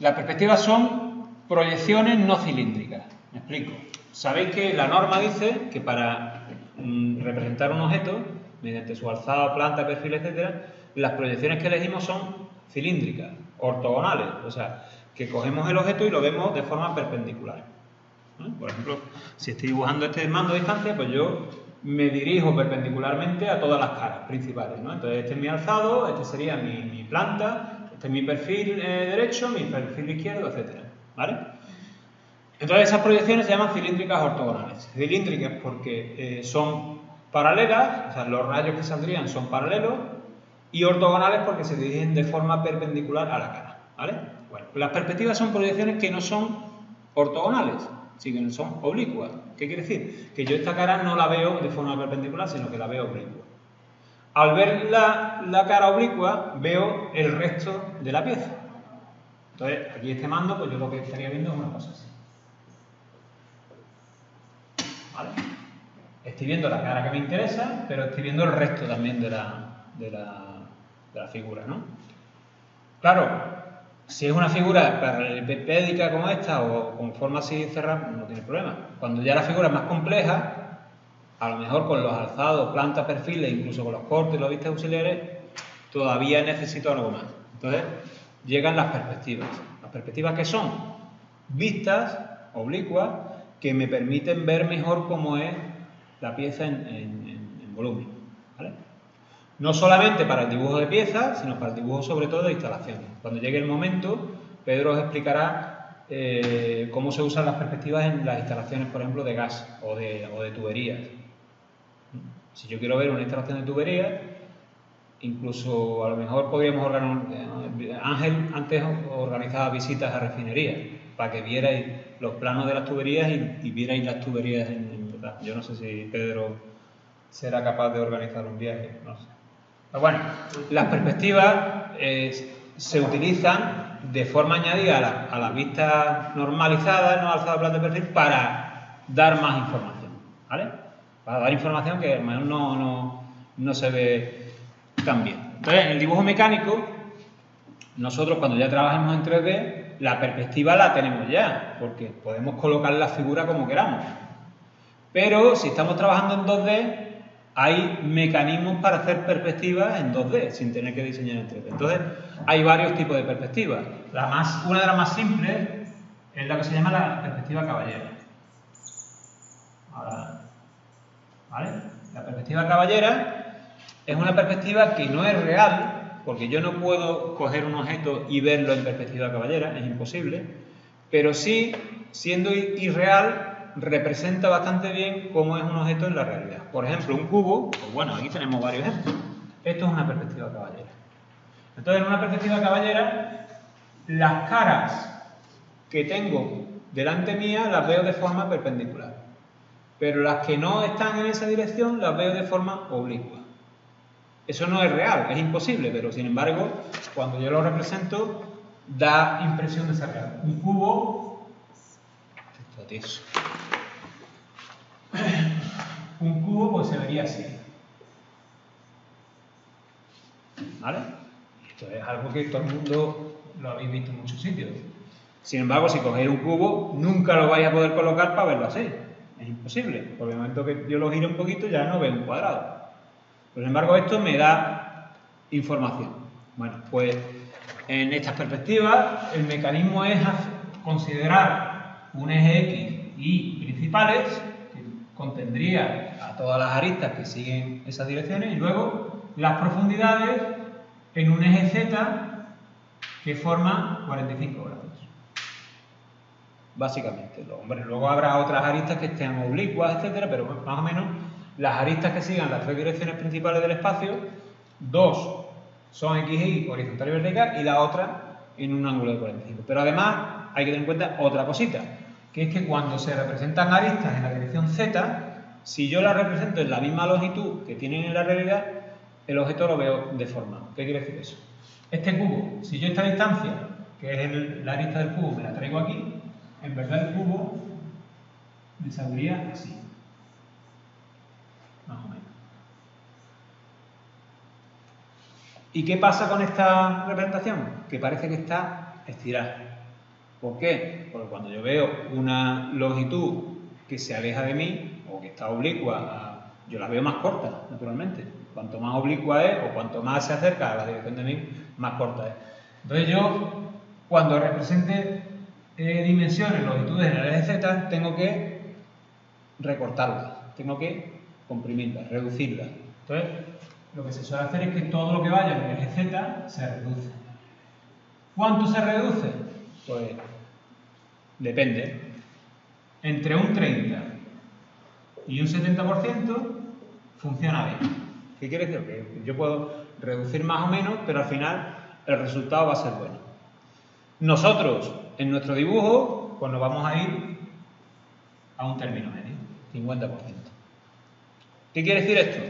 Las perspectivas son proyecciones no cilíndricas. Me explico. Sabéis que la norma dice que para representar un objeto, mediante su alzado, planta, perfil, etcétera, las proyecciones que elegimos son cilíndricas, ortogonales, o sea, que cogemos el objeto y lo vemos de forma perpendicular. Por ejemplo, si estoy dibujando este mando a distancia, pues yo me dirijo perpendicularmente a todas las caras principales, ¿no? Entonces este es mi alzado, este sería mi planta, este es mi perfil derecho, mi perfil izquierdo, etcétera, ¿vale? Entonces esas proyecciones se llaman cilíndricas ortogonales. Cilíndricas porque son paralelas, o sea, los rayos que saldrían son paralelos, y ortogonales porque se dirigen de forma perpendicular a la cara, ¿vale? Bueno, las perspectivas son proyecciones que no son ortogonales, sino que son oblicuas. ¿Qué quiere decir? Que yo esta cara no la veo de forma perpendicular, sino que la veo oblicua. Al ver la cara oblicua, veo el resto de la pieza. Entonces, aquí este mando, pues yo lo que estaría viendo es una cosa así. ¿Vale? Estoy viendo la cara que me interesa, pero estoy viendo el resto también de la figura, ¿no? Claro, Si es una figura paralelepípedica como esta o con forma así cerrada, no tiene problema. Cuando ya la figura es más compleja, a lo mejor con los alzados, plantas, perfiles, incluso con los cortes y las vistas auxiliares, todavía necesito algo más. Entonces, llegan las perspectivas. ¿Las perspectivas qué son? Vistas oblicuas que me permiten ver mejor cómo es la pieza en volumen, ¿vale? No solamente para el dibujo de piezas, sino para el dibujo sobre todo de instalaciones. Cuando llegue el momento, Pedro os explicará cómo se usan las perspectivas en las instalaciones, por ejemplo, de gas o de tuberías. Si yo quiero ver una instalación de tuberías, incluso a lo mejor podríamos organizar... Ángel antes organizaba visitas a refinerías para que vierais los planos de las tuberías y vierais las tuberías en verdad. Yo no sé si Pedro será capaz de organizar un viaje, no sé. Pero bueno, las perspectivas se utilizan de forma añadida a las vistas normalizadas, no alzadas, plano de perfil, para dar más información, ¿vale? Para dar información que a lo mejor no se ve tan bien. Entonces, en el dibujo mecánico, nosotros cuando ya trabajamos en 3D, la perspectiva la tenemos ya, porque podemos colocar la figura como queramos. Pero si estamos trabajando en 2D, hay mecanismos para hacer perspectivas en 2D, sin tener que diseñar en 3D. Entonces, hay varios tipos de perspectivas. Una de las más simples es la que se llama la perspectiva caballera. Ahora, ¿vale? La perspectiva caballera es una perspectiva que no es real, porque yo no puedo coger un objeto y verlo en perspectiva caballera, es imposible, pero sí, siendo irreal, representa bastante bien cómo es un objeto en la realidad. Por ejemplo, un cubo, pues bueno, aquí tenemos varios ejemplos. Esto es una perspectiva caballera. Entonces, en una perspectiva caballera, las caras que tengo delante mía las veo de forma perpendicular, pero las que no están en esa dirección las veo de forma oblicua. Eso no es real, es imposible, pero sin embargo, cuando yo lo represento, da impresión de ser real. Un cubo... Un cubo pues se vería así. ¿Vale? Esto es algo que todo el mundo lo habéis visto en muchos sitios. Sin embargo, si cogéis un cubo, nunca lo vais a poder colocar para verlo así. Es imposible. Por el momento que yo lo gire un poquito, ya no veo un cuadrado. Sin embargo, esto me da información. Bueno, pues en estas perspectivas, el mecanismo es considerar un eje X y principales, que contendría a todas las aristas que siguen esas direcciones, y luego las profundidades en un eje Z que forma 45 grados. Básicamente. Hombre, luego habrá otras aristas que estén oblicuas, etcétera, pero más o menos las aristas que sigan las tres direcciones principales del espacio, dos son X y Y, horizontal y vertical, y la otra en un ángulo de 45. Pero además hay que tener en cuenta otra cosita, que es que cuando se representan aristas en la dirección Z, si yo las represento en la misma longitud que tienen en la realidad, el objeto lo veo deformado. ¿Qué quiere decir eso? Este cubo, si yo esta distancia, que es la arista del cubo, me la traigo aquí, en verdad el cubo me saldría así. Más o menos. ¿Y qué pasa con esta representación? Que parece que está estirada. ¿Por qué? Porque cuando yo veo una longitud que se aleja de mí o que está oblicua, yo la veo más corta, naturalmente. Cuanto más oblicua es o cuanto más se acerca a la dirección de mí, más corta es. Entonces yo, cuando represente dimensiones, longitudes en el eje Z, tengo que recortarlas, tengo que comprimirlas, reducirlas. Entonces, lo que se suele hacer es que todo lo que vaya en el eje Z se reduce. ¿Cuánto se reduce? Pues depende. Entre un 30 y un 70% funciona bien. ¿Qué quiere decir? Que yo puedo reducir más o menos, pero al final el resultado va a ser bueno. Nosotros, en nuestro dibujo, pues nos vamos a ir a un término medio, 50%. ¿Qué quiere decir esto?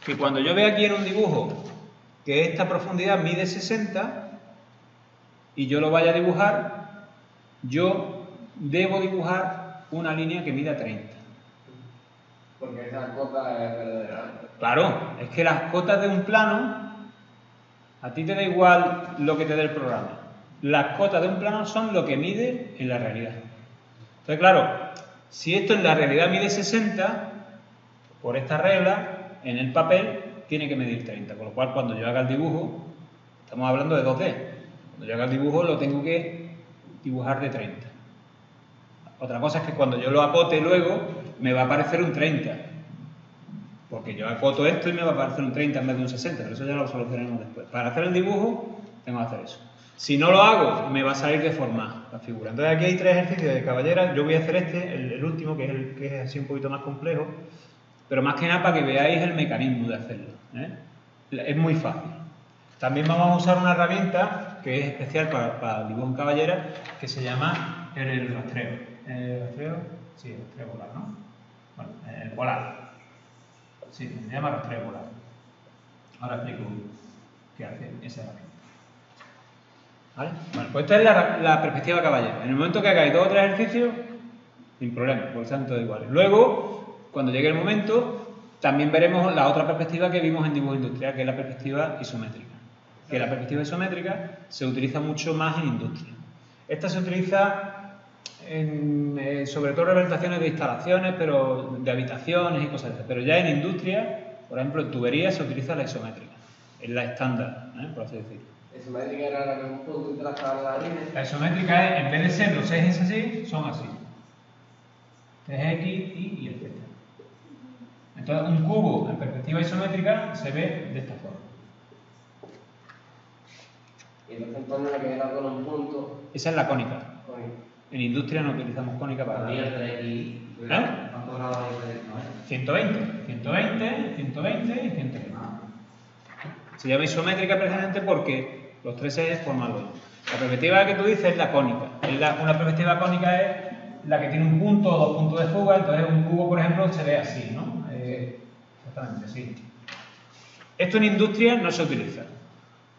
Que cuando yo vea aquí en un dibujo que esta profundidad mide 60 y yo lo vaya a dibujar, yo debo dibujar una línea que mida 30. Porque esa cota es verdadera. Claro, es que las cotas de un plano, a ti te da igual lo que te dé el programa. las cotas de un plano son lo que mide en la realidad. Entonces, claro, si esto en la realidad mide 60, por esta regla, en el papel tiene que medir 30. Con lo cual, cuando yo haga el dibujo, estamos hablando de 2D. Cuando yo haga el dibujo, lo tengo que dibujar de 30. Otra cosa es que cuando yo lo acote luego, me va a aparecer un 30. Porque yo acoto esto y me va a aparecer un 30 en vez de un 60. Pero eso ya lo solucionaremos después. Para hacer el dibujo, tengo que hacer eso. Si no lo hago, me va a salir deformada la figura. Entonces aquí hay 3 ejercicios de caballera. Yo voy a hacer este, el último, que es el que es así un poquito más complejo. Pero más que nada para que veáis el mecanismo de hacerlo, ¿eh? Es muy fácil. También vamos a usar una herramienta que es especial para el dibujo en caballera, que se llama el rastreo. ¿El rastreo? Sí, el rastreo polar, ¿no? Bueno, el polar. Sí, se llama rastreo polar. Ahora explico qué hace esa herramienta. ¿Vale? Bueno, pues esta es la perspectiva caballera. En el momento que hagáis 2 o 3 ejercicios, sin problema, porque están todos iguales. Luego, cuando llegue el momento, también veremos la otra perspectiva que vimos en dibujo industrial, que es la perspectiva isométrica. Que la perspectiva isométrica se utiliza mucho más en industria. Esta se utiliza sobre todo en representaciones de instalaciones, pero de habitaciones y cosas así. Pero ya en industria, por ejemplo, en tuberías se utiliza la isométrica. Es la estándar, por así decirlo. La isométrica era la que un punto y trazaba la línea. La isométrica es, en vez de ser los ejes así, son así. Este es X, Y, etc. Entonces, un cubo en perspectiva isométrica se ve de esta forma. Y entonces en torno a la que era con un punto. Esa es la cónica. Cónica. En industria no utilizamos cónica para nada. ¿Cuántos grados hay de 120, 120, 120 y 120. Se llama isométrica precisamente porque los 3 ejes forman lo mismo. La perspectiva que tú dices es la cónica. Una perspectiva cónica es la que tiene un punto o 2 puntos de fuga. Entonces un cubo, por ejemplo, se ve así, ¿no? Exactamente así. Esto en industria no se utiliza.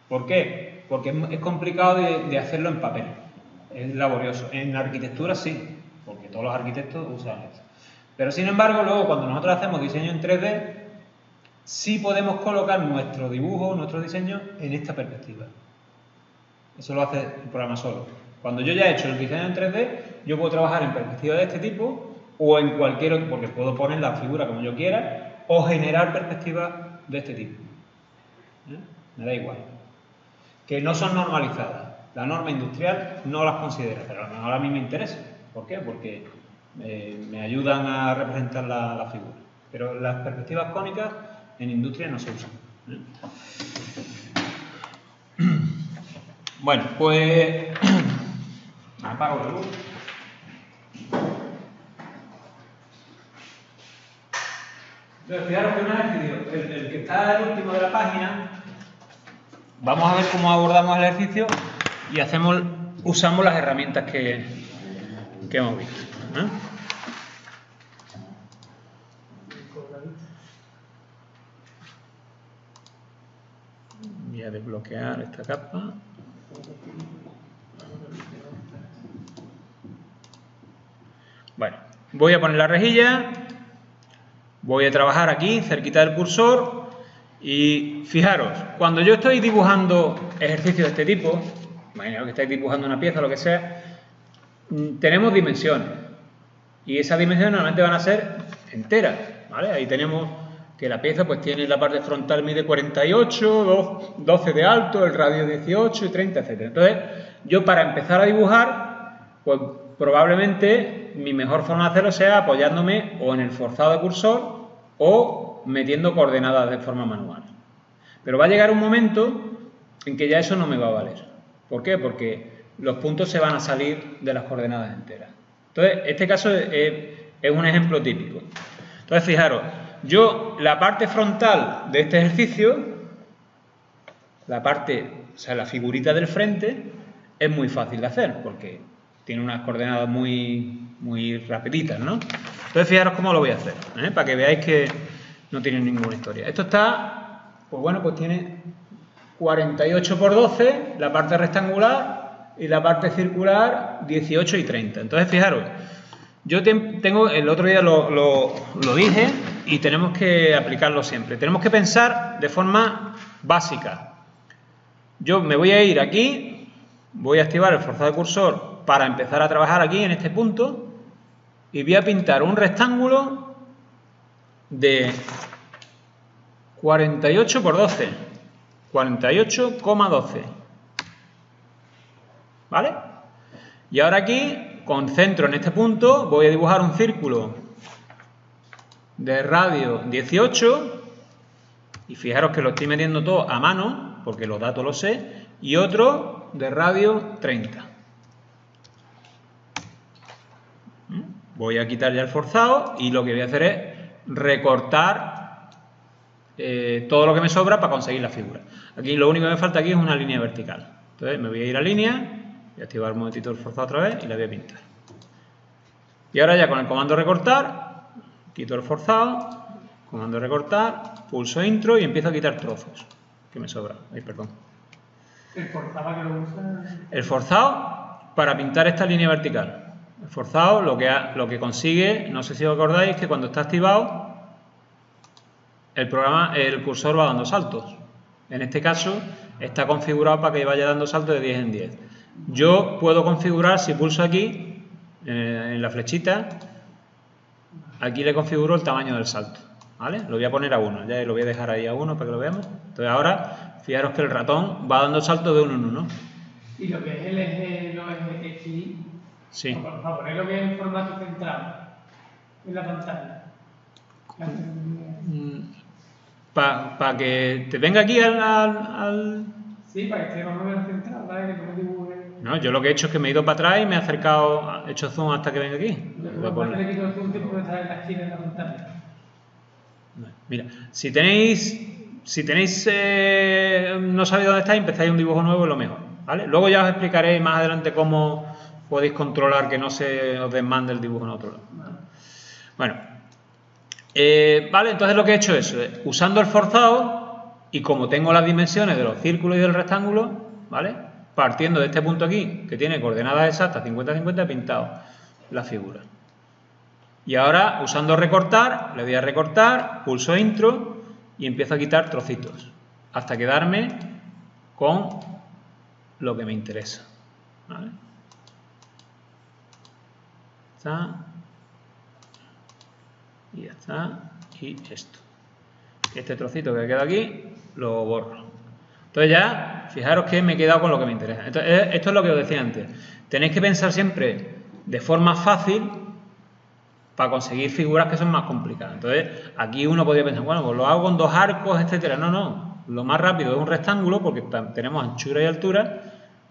¿Por qué? Porque es complicado de hacerlo en papel. Es laborioso. En arquitectura sí, porque todos los arquitectos usan esto. Pero sin embargo, luego cuando nosotros hacemos diseño en 3D, sí podemos colocar nuestro dibujo, nuestro diseño en esta perspectiva. Eso lo hace el programa solo. Cuando yo ya he hecho el diseño en 3D, yo puedo trabajar en perspectiva de este tipo o en cualquier otro, porque puedo poner la figura como yo quiera o generar perspectivas de este tipo. Me da igual. Que no son normalizadas. La norma industrial no las considera, pero a lo mejor a mí me interesa. ¿Por qué? Porque me ayudan a representar la figura. Pero las perspectivas cónicas en industria no se usan. Bueno, pues apago la luz. Entonces, fijaros que un ejercicio, el que está el último de la página, vamos a ver cómo abordamos el ejercicio y usamos las herramientas que hemos visto. Voy a desbloquear esta capa. Bueno, voy a poner la rejilla, voy a trabajar aquí cerquita del cursor y fijaros, cuando yo estoy dibujando ejercicios de este tipo, imaginaos que estáis dibujando una pieza o lo que sea, tenemos dimensiones y esas dimensiones normalmente van a ser enteras, ¿vale? Ahí tenemos que la pieza pues tiene la parte frontal mide 48, 12 de alto, el radio 18 y 30, etc. Entonces, yo para empezar a dibujar, pues probablemente mi mejor forma de hacerlo sea apoyándome o en el forzado de cursor o metiendo coordenadas de forma manual. Pero va a llegar un momento en que ya eso no me va a valer. ¿Por qué? Porque los puntos se van a salir de las coordenadas enteras. Entonces, este caso es un ejemplo típico. Entonces, fijaros, yo la parte frontal de este ejercicio, la figurita del frente, es muy fácil de hacer porque tiene unas coordenadas muy rapiditas, ¿no? Entonces, fijaros cómo lo voy a hacer, para que veáis que no tiene ninguna historia. Esto está, pues bueno, pues tiene 48 por 12, la parte rectangular, y la parte circular 18 y 30. Entonces, fijaros, yo tengo, el otro día lo dije y tenemos que aplicarlo siempre. Tenemos que pensar de forma básica. Yo me voy a ir aquí voy a activar el forzado de cursor para empezar a trabajar aquí en este punto y voy a pintar un rectángulo de 48 por 12, 48,12, ¿vale? Y ahora aquí, concentro en este punto, voy a dibujar un círculo de radio 18 y fijaros que lo estoy metiendo todo a mano, porque los datos los sé, y otro de radio 30. Voy a quitar ya el forzado y lo que voy a hacer es recortar todo lo que me sobra para conseguir la figura. Aquí lo único que me falta aquí es una línea vertical. Entonces me voy a ir a línea, voy a activar un momentito el forzado otra vez y la voy a pintar. Y ahora ya con el comando recortar, quito el forzado, comando recortar, pulso intro y empiezo a quitar trozos que me sobran. Ay, perdón. El forzado que lo usa. El forzado para pintar esta línea vertical. El forzado lo que consigue, no sé si os acordáis, es que cuando está activado el cursor va dando saltos. En este caso está configurado para que vaya dando saltos de 10 en 10. Yo puedo configurar, si pulso aquí, en la flechita, aquí le configuro el tamaño del salto, ¿vale? Lo voy a poner a 1, ya lo voy a dejar ahí a 1 para que lo veamos. Entonces ahora, fijaros que el ratón va dando saltos de 1 en 1. Y lo que es el eje, los ejes X, Sí. para poner lo que es el formato centrado en la pantalla. Para que te venga aquí al... Sí, para que esté más o menos centrado, ¿vale? Que no dibuje. No, yo lo que he hecho es que me he ido para atrás y me he acercado, he hecho zoom hasta que venga aquí. Lo que pasa es que todo el tiempo está en la esquina de la pantalla. Mira, si tenéis no sabéis dónde estáis, empezáis un dibujo nuevo, es lo mejor, ¿vale? Luego ya os explicaré más adelante cómo podéis controlar que no se os desmande el dibujo en otro lado. Bueno, vale, entonces lo que he hecho es, usando el forzado y como tengo las dimensiones de los círculos y del rectángulo, ¿vale? Partiendo de este punto aquí, que tiene coordenadas exactas 50-50, he pintado la figura. Y ahora, usando recortar, le doy a recortar, pulso intro y empiezo a quitar trocitos hasta quedarme con lo que me interesa, ¿vale? Está. Y ya está. Y esto. Este trocito que queda aquí lo borro. Entonces ya, fijaros que me he quedado con lo que me interesa. Entonces, esto es lo que os decía antes. Tenéis que pensar siempre de forma fácil para conseguir figuras que son más complicadas. Entonces, aquí uno podría pensar, bueno, pues lo hago con 2 arcos, etcétera. No, no. Lo más rápido es un rectángulo porque tenemos anchura y altura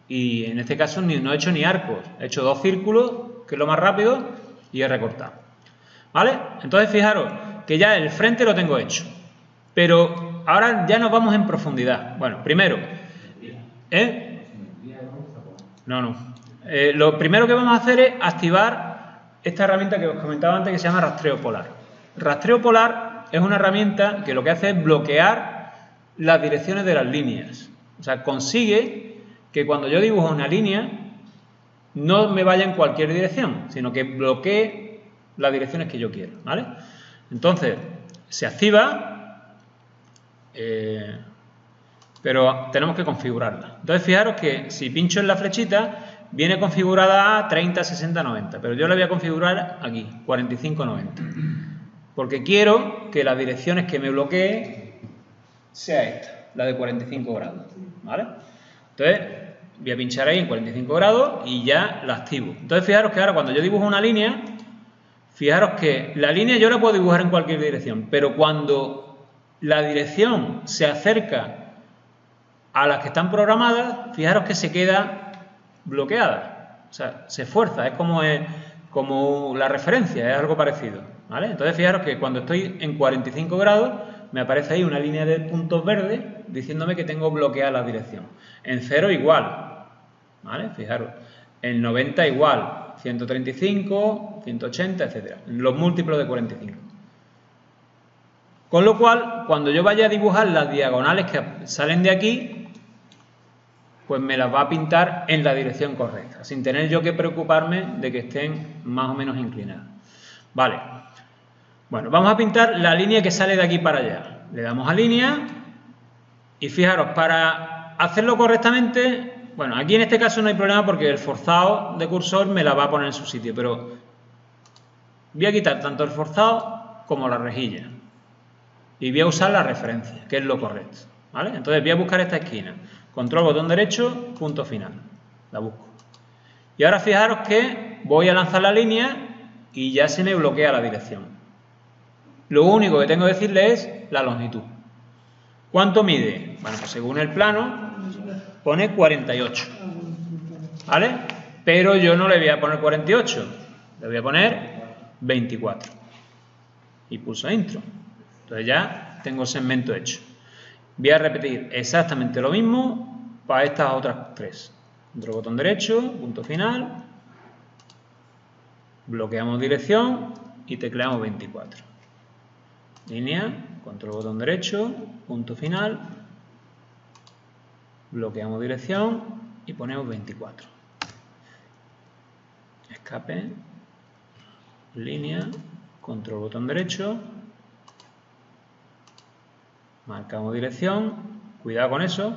y en este caso no he hecho ni arcos. He hecho 2 círculos, que es lo más rápido, y he recortado. ¿Vale? Entonces, fijaros que ya el frente lo tengo hecho. Pero ahora ya nos vamos en profundidad. Bueno, primero, No. Lo primero que vamos a hacer es activar esta herramienta que os comentaba antes que se llama rastreo polar. Rastreo polar es una herramienta que lo que hace es bloquear las direcciones de las líneas. O sea, consigue que cuando yo dibujo una línea no me vaya en cualquier dirección, sino que bloquee las direcciones que yo quiero, ¿vale? Entonces, se activa, pero tenemos que configurarla. Entonces, fijaros que si pincho en la flechita, viene configurada a 30, 60, 90, pero yo la voy a configurar aquí, 45, 90. Porque quiero que las direcciones que me bloquee sea esta, la de 45 grados, ¿vale? Entonces, voy a pinchar ahí en 45 grados y ya la activo. Entonces, fijaros que ahora cuando yo dibujo una línea, fijaros que la línea yo la puedo dibujar en cualquier dirección, pero cuando la dirección se acerca a las que están programadas, fijaros que se queda bloqueada, o sea, se fuerza, es como la referencia, es algo parecido, ¿vale? Entonces, fijaros que cuando estoy en 45 grados, me aparece ahí una línea de puntos verdes diciéndome que tengo bloqueada la dirección. En 0 igual, ¿vale? Fijaros, en 90 igual, 135, 180, etcétera, los múltiplos de 45. Con lo cual, cuando yo vaya a dibujar las diagonales que salen de aquí, pues me las va a pintar en la dirección correcta, sin tener yo que preocuparme de que estén más o menos inclinadas. Vale. Bueno, vamos a pintar la línea que sale de aquí para allá. Le damos a línea y fijaros, para hacerlo correctamente bueno, aquí en este caso no hay problema porque el forzado de cursor me la va a poner en su sitio, pero voy a quitar tanto el forzado como la rejilla. Y voy a usar la referencia, que es lo correcto, ¿vale? Entonces voy a buscar esta esquina. Control botón derecho, punto final. La busco. Y ahora fijaros que voy a lanzar la línea y ya se me bloquea la dirección. Lo único que tengo que decirle es la longitud. ¿Cuánto mide? Bueno, pues según el plano pone 48. ¿Vale? Pero yo no le voy a poner 48, le voy a poner 24. Y pulso intro. Entonces ya tengo el segmento hecho. Voy a repetir exactamente lo mismo para estas otras tres. Control botón derecho, punto final. Bloqueamos dirección y tecleamos 24. Línea, control botón derecho, punto final. Bloqueamos dirección y ponemos 24. Escape, línea, control botón derecho. Marcamos dirección, cuidado con eso,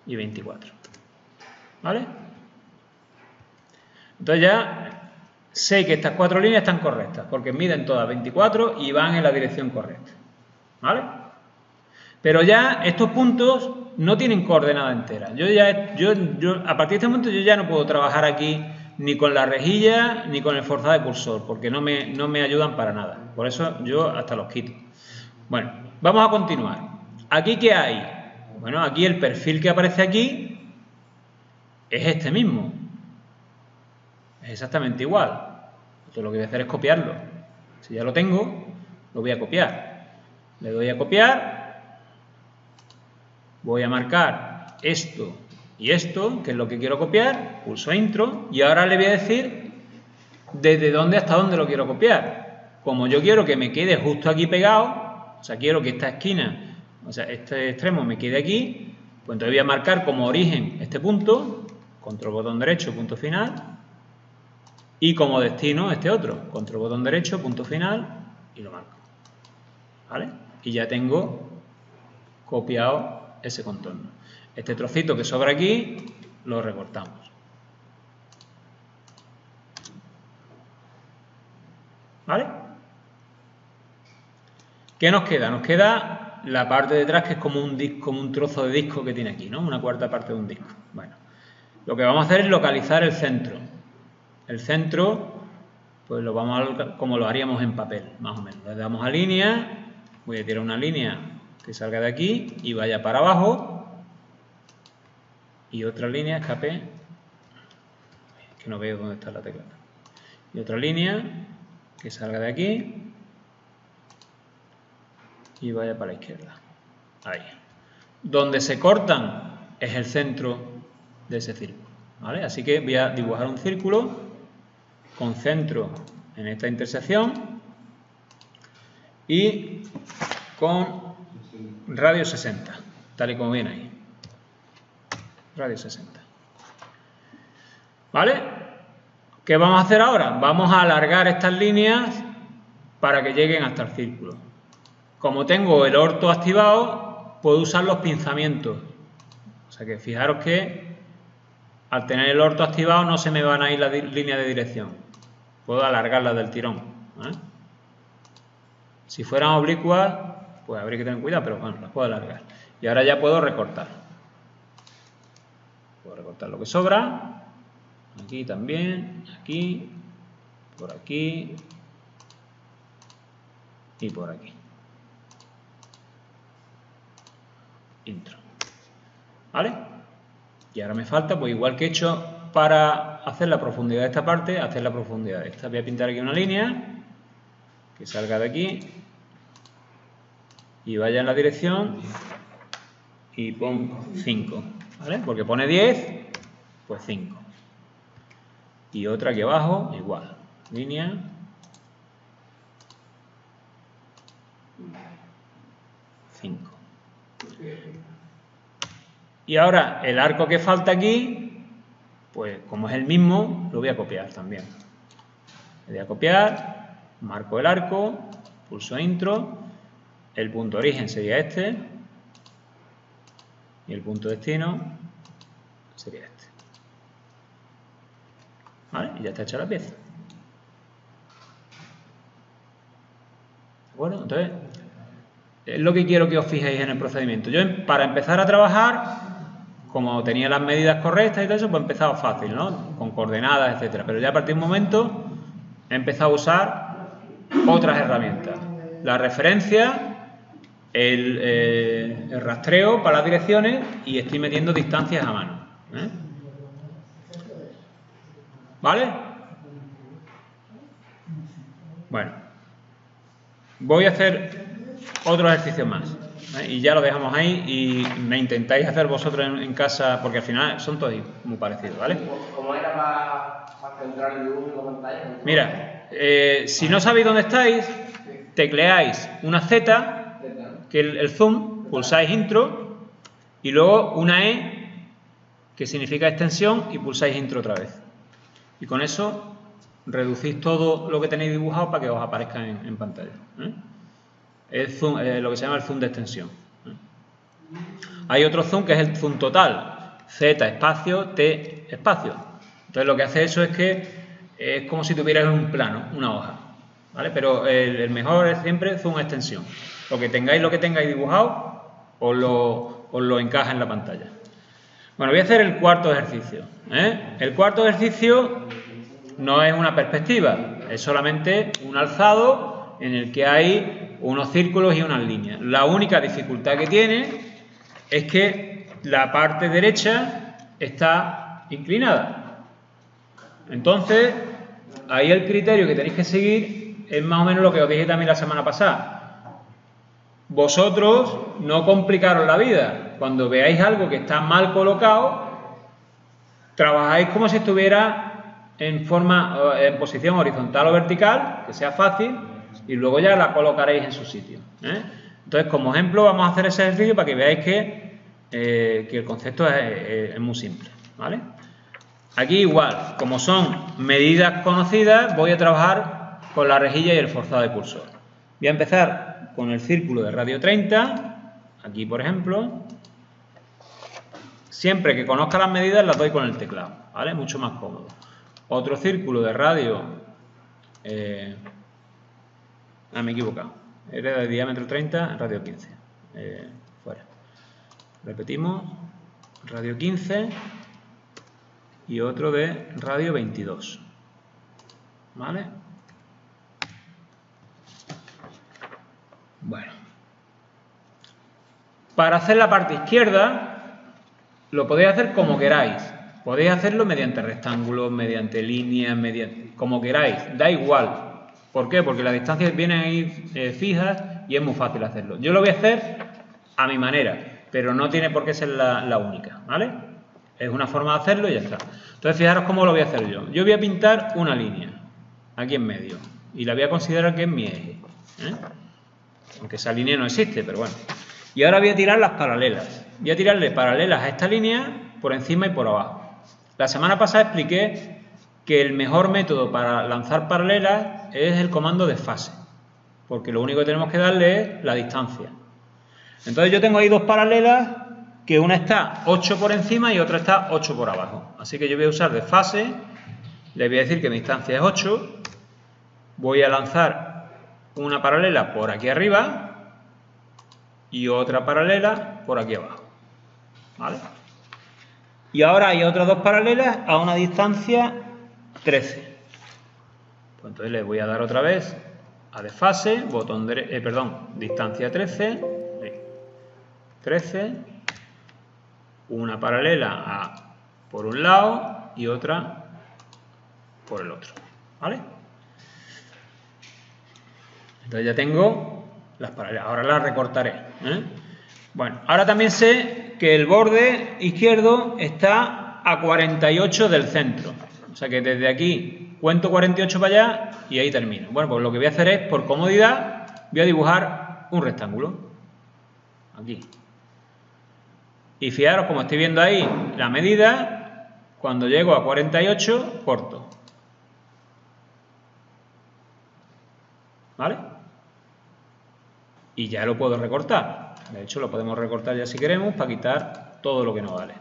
y 24. ¿Vale? Entonces ya sé que estas 4 líneas están correctas, porque miden todas 24 y van en la dirección correcta. ¿Vale? Pero ya estos puntos no tienen coordenada entera. A partir de este momento yo ya no puedo trabajar aquí ni con la rejilla ni con el forzado de cursor, porque no me ayudan para nada. Por eso yo hasta los quito. Bueno, vamos a continuar. ¿Aquí qué hay? Bueno, aquí el perfil que aparece aquí es este mismo. Es exactamente igual. Entonces lo que voy a hacer es copiarlo. Si ya lo tengo, lo voy a copiar. Le doy a copiar. Voy a marcar esto y esto, que es lo que quiero copiar. Pulso intro y ahora le voy a decir desde dónde hasta dónde lo quiero copiar. Como yo quiero que me quede justo aquí pegado, o sea, quiero que esta esquina, o sea, este extremo me quede aquí, pues entonces voy a marcar como origen este punto, control botón derecho, punto final, y como destino este otro, control botón derecho, punto final, y lo marco. ¿Vale? Y ya tengo copiado ese contorno. Este trocito que sobra aquí, lo recortamos. ¿Vale? ¿Qué nos queda? Nos queda la parte de detrás, que es como un trozo de disco que tiene aquí, ¿no? Una cuarta parte de un disco. Bueno, lo que vamos a hacer es localizar el centro. El centro, pues lo vamos a como lo haríamos en papel, más o menos. Le damos a línea, voy a tirar una línea que salga de aquí y vaya para abajo. Y otra línea, escape, que no veo dónde está la tecla. Y otra línea que salga de aquí y vaya para la izquierda. Ahí. Donde se cortan es el centro de ese círculo. ¿Vale? Así que voy a dibujar un círculo con centro en esta intersección y con radio 60, tal y como viene ahí. Radio 60. ¿Vale? ¿Qué vamos a hacer ahora? Vamos a alargar estas líneas para que lleguen hasta el círculo. Como tengo el orto activado, puedo usar los pinzamientos. O sea que fijaros que al tener el orto activado no se me van a ir las líneas de dirección. Puedo alargarlas del tirón. ¿Eh? Si fueran oblicuas, pues habría que tener cuidado, pero bueno, las puedo alargar. Y ahora ya puedo recortar. Puedo recortar lo que sobra. Aquí también, aquí, por aquí y por aquí. Intro. ¿Vale? Y ahora me falta, pues igual que he hecho para hacer la profundidad de esta parte, hacer la profundidad de esta. Voy a pintar aquí una línea que salga de aquí y vaya en la dirección y pongo 5, ¿vale? Porque pone 10, pues 5. Y otra aquí abajo, igual. Línea. Y ahora el arco que falta aquí, pues como es el mismo, lo voy a copiar también. Le voy a copiar, marco el arco, pulso intro, el punto origen sería este, y el punto destino sería este. ¿Vale? Y ya está hecha la pieza. ¿De acuerdo? Entonces, es lo que quiero que os fijéis en el procedimiento. Yo, para empezar a trabajar, como tenía las medidas correctas y todo eso, pues he empezado fácil, ¿no? Con coordenadas, etcétera. Pero ya a partir de un momento he empezado a usar otras herramientas. La referencia, el rastreo para las direcciones y estoy metiendo distancias a mano. ¿Vale? Bueno, voy a hacer otro ejercicio más. Y ya lo dejamos ahí y me intentáis hacer vosotros en casa, porque al final son todos muy parecidos, ¿vale? ¿Cómo era para centrar el dibujo en la pantalla? Mira, si no sabéis dónde estáis, tecleáis una Z, que es el zoom, pulsáis intro, y luego una E, que significa extensión, y pulsáis intro otra vez. Y con eso reducís todo lo que tenéis dibujado para que os aparezca en pantalla. Es zoom, lo que se llama el zoom de extensión. Hay otro zoom que es el zoom total, Z espacio, T espacio. Entonces lo que hace eso es que es como si tuvierais un plano, una hoja, ¿vale? Pero el mejor es siempre zoom extensión. Lo que tengáis dibujado, os lo encaja en la pantalla. Bueno, voy a hacer el cuarto ejercicio. El cuarto ejercicio no es una perspectiva, es solamente un alzado en el que hay unos círculos y unas líneas. La única dificultad que tiene es que la parte derecha está inclinada. Entonces, ahí el criterio que tenéis que seguir es más o menos lo que os dije también la semana pasada. Vosotros no complicaros la vida. Cuando veáis algo que está mal colocado, trabajáis como si estuviera en posición horizontal o vertical, que sea fácil, y luego ya la colocaréis en su sitio. Entonces, como ejemplo, vamos a hacer ese ejercicio para que veáis que el concepto es muy simple, ¿vale? Aquí igual, como son medidas conocidas, voy a trabajar con la rejilla y el forzado de cursor. Voy a empezar con el círculo de radio 30, aquí por ejemplo. Siempre que conozca las medidas las doy con el teclado, ¿vale? Mucho más cómodo. Otro círculo de radio... me he equivocado. Era de diámetro 30, radio 15. Fuera. Repetimos. Radio 15 y otro de radio 22. ¿Vale? Bueno. Para hacer la parte izquierda, lo podéis hacer como queráis. Podéis hacerlo mediante rectángulos, mediante líneas, como queráis. Da igual. ¿Por qué? Porque las distancias vienen ahí fijas y es muy fácil hacerlo. Yo lo voy a hacer a mi manera, pero no tiene por qué ser la única, ¿vale? Es una forma de hacerlo y ya está. Entonces, fijaros cómo lo voy a hacer yo. Yo voy a pintar una línea, aquí en medio, y la voy a considerar que es mi eje. Aunque esa línea no existe, pero bueno. Y ahora voy a tirar las paralelas. Voy a tirarle paralelas a esta línea por encima y por abajo. La semana pasada expliqué que el mejor método para lanzar paralelas es el comando desfase, porque lo único que tenemos que darle es la distancia. Entonces yo tengo ahí dos paralelas, que una está 8 por encima y otra está 8 por abajo. Así que yo voy a usar desfase, le voy a decir que mi distancia es 8, voy a lanzar una paralela por aquí arriba y otra paralela por aquí abajo, ¿vale? Y ahora hay otras dos paralelas a una distancia 13. Pues entonces le voy a dar otra vez a desfase, distancia 13, 13, una paralela por un lado y otra por el otro, ¿vale? Entonces ya tengo las paralelas, ahora las recortaré, Bueno, ahora también sé que el borde izquierdo está a 48 del centro. O sea que desde aquí cuento 48 para allá y ahí termino. Bueno, pues lo que voy a hacer es, por comodidad, voy a dibujar un rectángulo. Aquí. Y fijaros, como estoy viendo ahí la medida, cuando llego a 48, corto. ¿Vale? Y ya lo puedo recortar. De hecho, lo podemos recortar ya si queremos para quitar todo lo que no vale.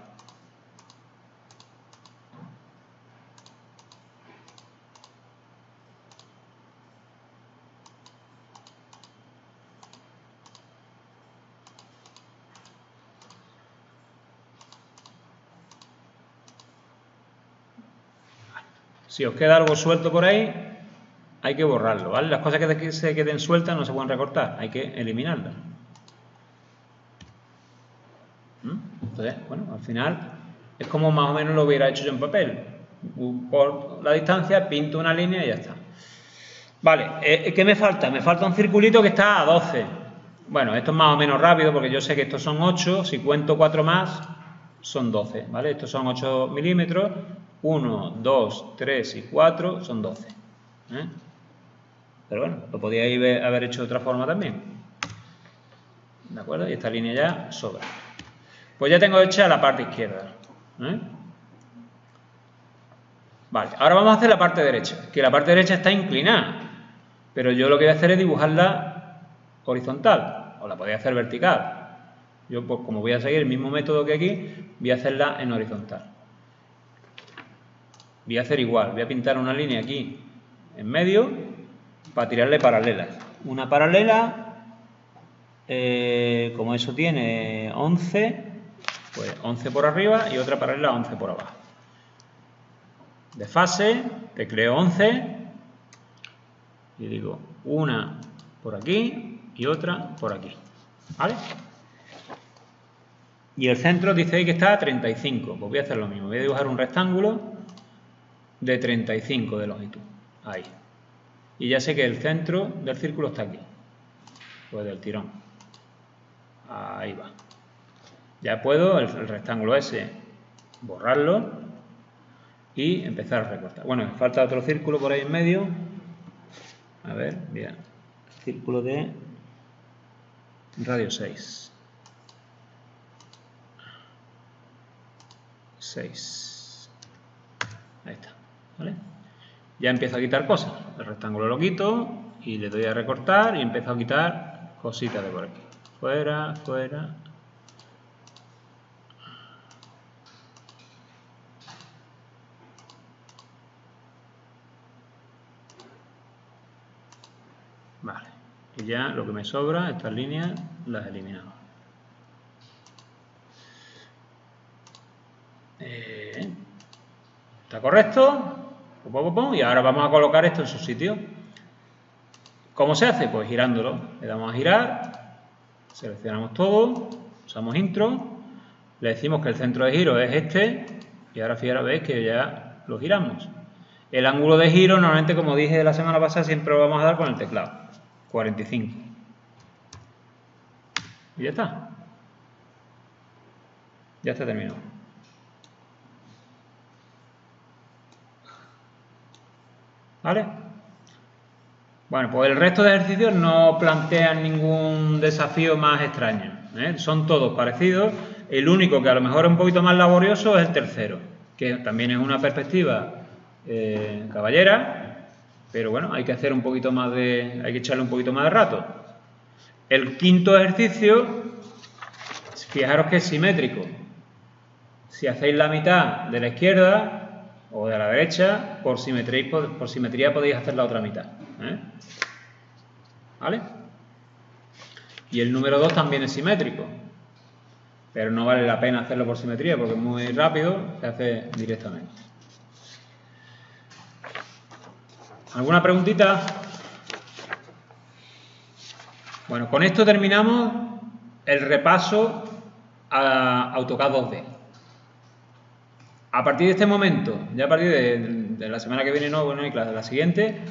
Si os queda algo suelto por ahí, hay que borrarlo, ¿vale? Las cosas que se queden sueltas no se pueden recortar, hay que eliminarlas. Entonces, bueno, al final es como más o menos lo hubiera hecho yo en papel. Por la distancia, pinto una línea y ya está. Vale, ¿qué me falta? Me falta un circulito que está a 12. Bueno, esto es más o menos rápido porque yo sé que estos son 8, si cuento 4 más, son 12, ¿vale? Estos son 8 milímetros, 1, 2, 3 y 4 son 12. Pero bueno, lo podíais haber hecho de otra forma también. ¿De acuerdo? Y esta línea ya sobra. Pues ya tengo hecha la parte izquierda. Vale, ahora vamos a hacer la parte derecha, que la parte derecha está inclinada, pero yo lo que voy a hacer es dibujarla horizontal, o la podéis hacer vertical. Yo, pues, como voy a seguir el mismo método que aquí, voy a hacerla en horizontal. Voy a hacer igual, voy a pintar una línea aquí en medio para tirarle paralelas. Una paralela, como eso tiene 11, pues 11 por arriba y otra paralela 11 por abajo. De fase, tecleo 11 y digo una por aquí y otra por aquí, ¿vale? Y el centro dice ahí que está a 35, pues voy a hacer lo mismo, voy a dibujar un rectángulo de 35 de longitud, ahí. Y ya sé que el centro del círculo está aquí, pues del tirón, ahí va. Ya puedo el rectángulo ese borrarlo y empezar a recortar. Bueno, me falta otro círculo por ahí en medio. A ver, mira. Círculo de radio 6. 6. Ahí está, ¿vale? Ya empiezo a quitar cosas. El rectángulo lo quito y le doy a recortar y empiezo a quitar cositas de por aquí. Fuera, fuera. Vale, y ya lo que me sobra, estas líneas, las eliminamos. ¿Está correcto? Y ahora vamos a colocar esto en su sitio. ¿Cómo se hace? Pues girándolo. Le damos a girar, seleccionamos todo, usamos intro, le decimos que el centro de giro es este y ahora fijaros, veis que ya lo giramos. El ángulo de giro, normalmente, como dije la semana pasada, siempre lo vamos a dar con el teclado. 45. Y ya está. Ya está terminado. ¿Vale? Bueno, pues el resto de ejercicios no plantean ningún desafío más extraño, ¿eh? Son todos parecidos. El único que a lo mejor es un poquito más laborioso es el tercero, que también es una perspectiva caballera, pero bueno, hay que hacer un poquito más de, hay que echarle un poquito más de rato. El quinto ejercicio, fijaros que es simétrico. Si hacéis la mitad de la izquierda o de la derecha, por simetría podéis hacer la otra mitad, ¿eh? ¿Vale? Y el número 2 también es simétrico, pero no vale la pena hacerlo por simetría porque es muy rápido, se hace directamente. ¿Alguna preguntita? Bueno, con esto terminamos el repaso a AutoCAD 2D. A partir de este momento, ya a partir de la semana que viene, no, bueno, y la siguiente,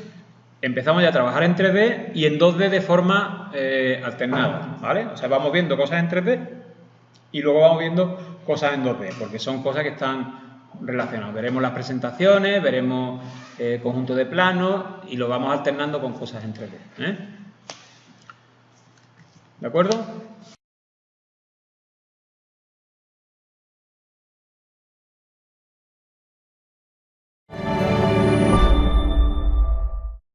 empezamos ya a trabajar en 3D y en 2D de forma alternada, ¿vale? O sea, vamos viendo cosas en 3D y luego vamos viendo cosas en 2D, porque son cosas que están relacionadas. Veremos las presentaciones, veremos conjunto de planos y lo vamos alternando con cosas en 3D, ¿eh? ¿De acuerdo?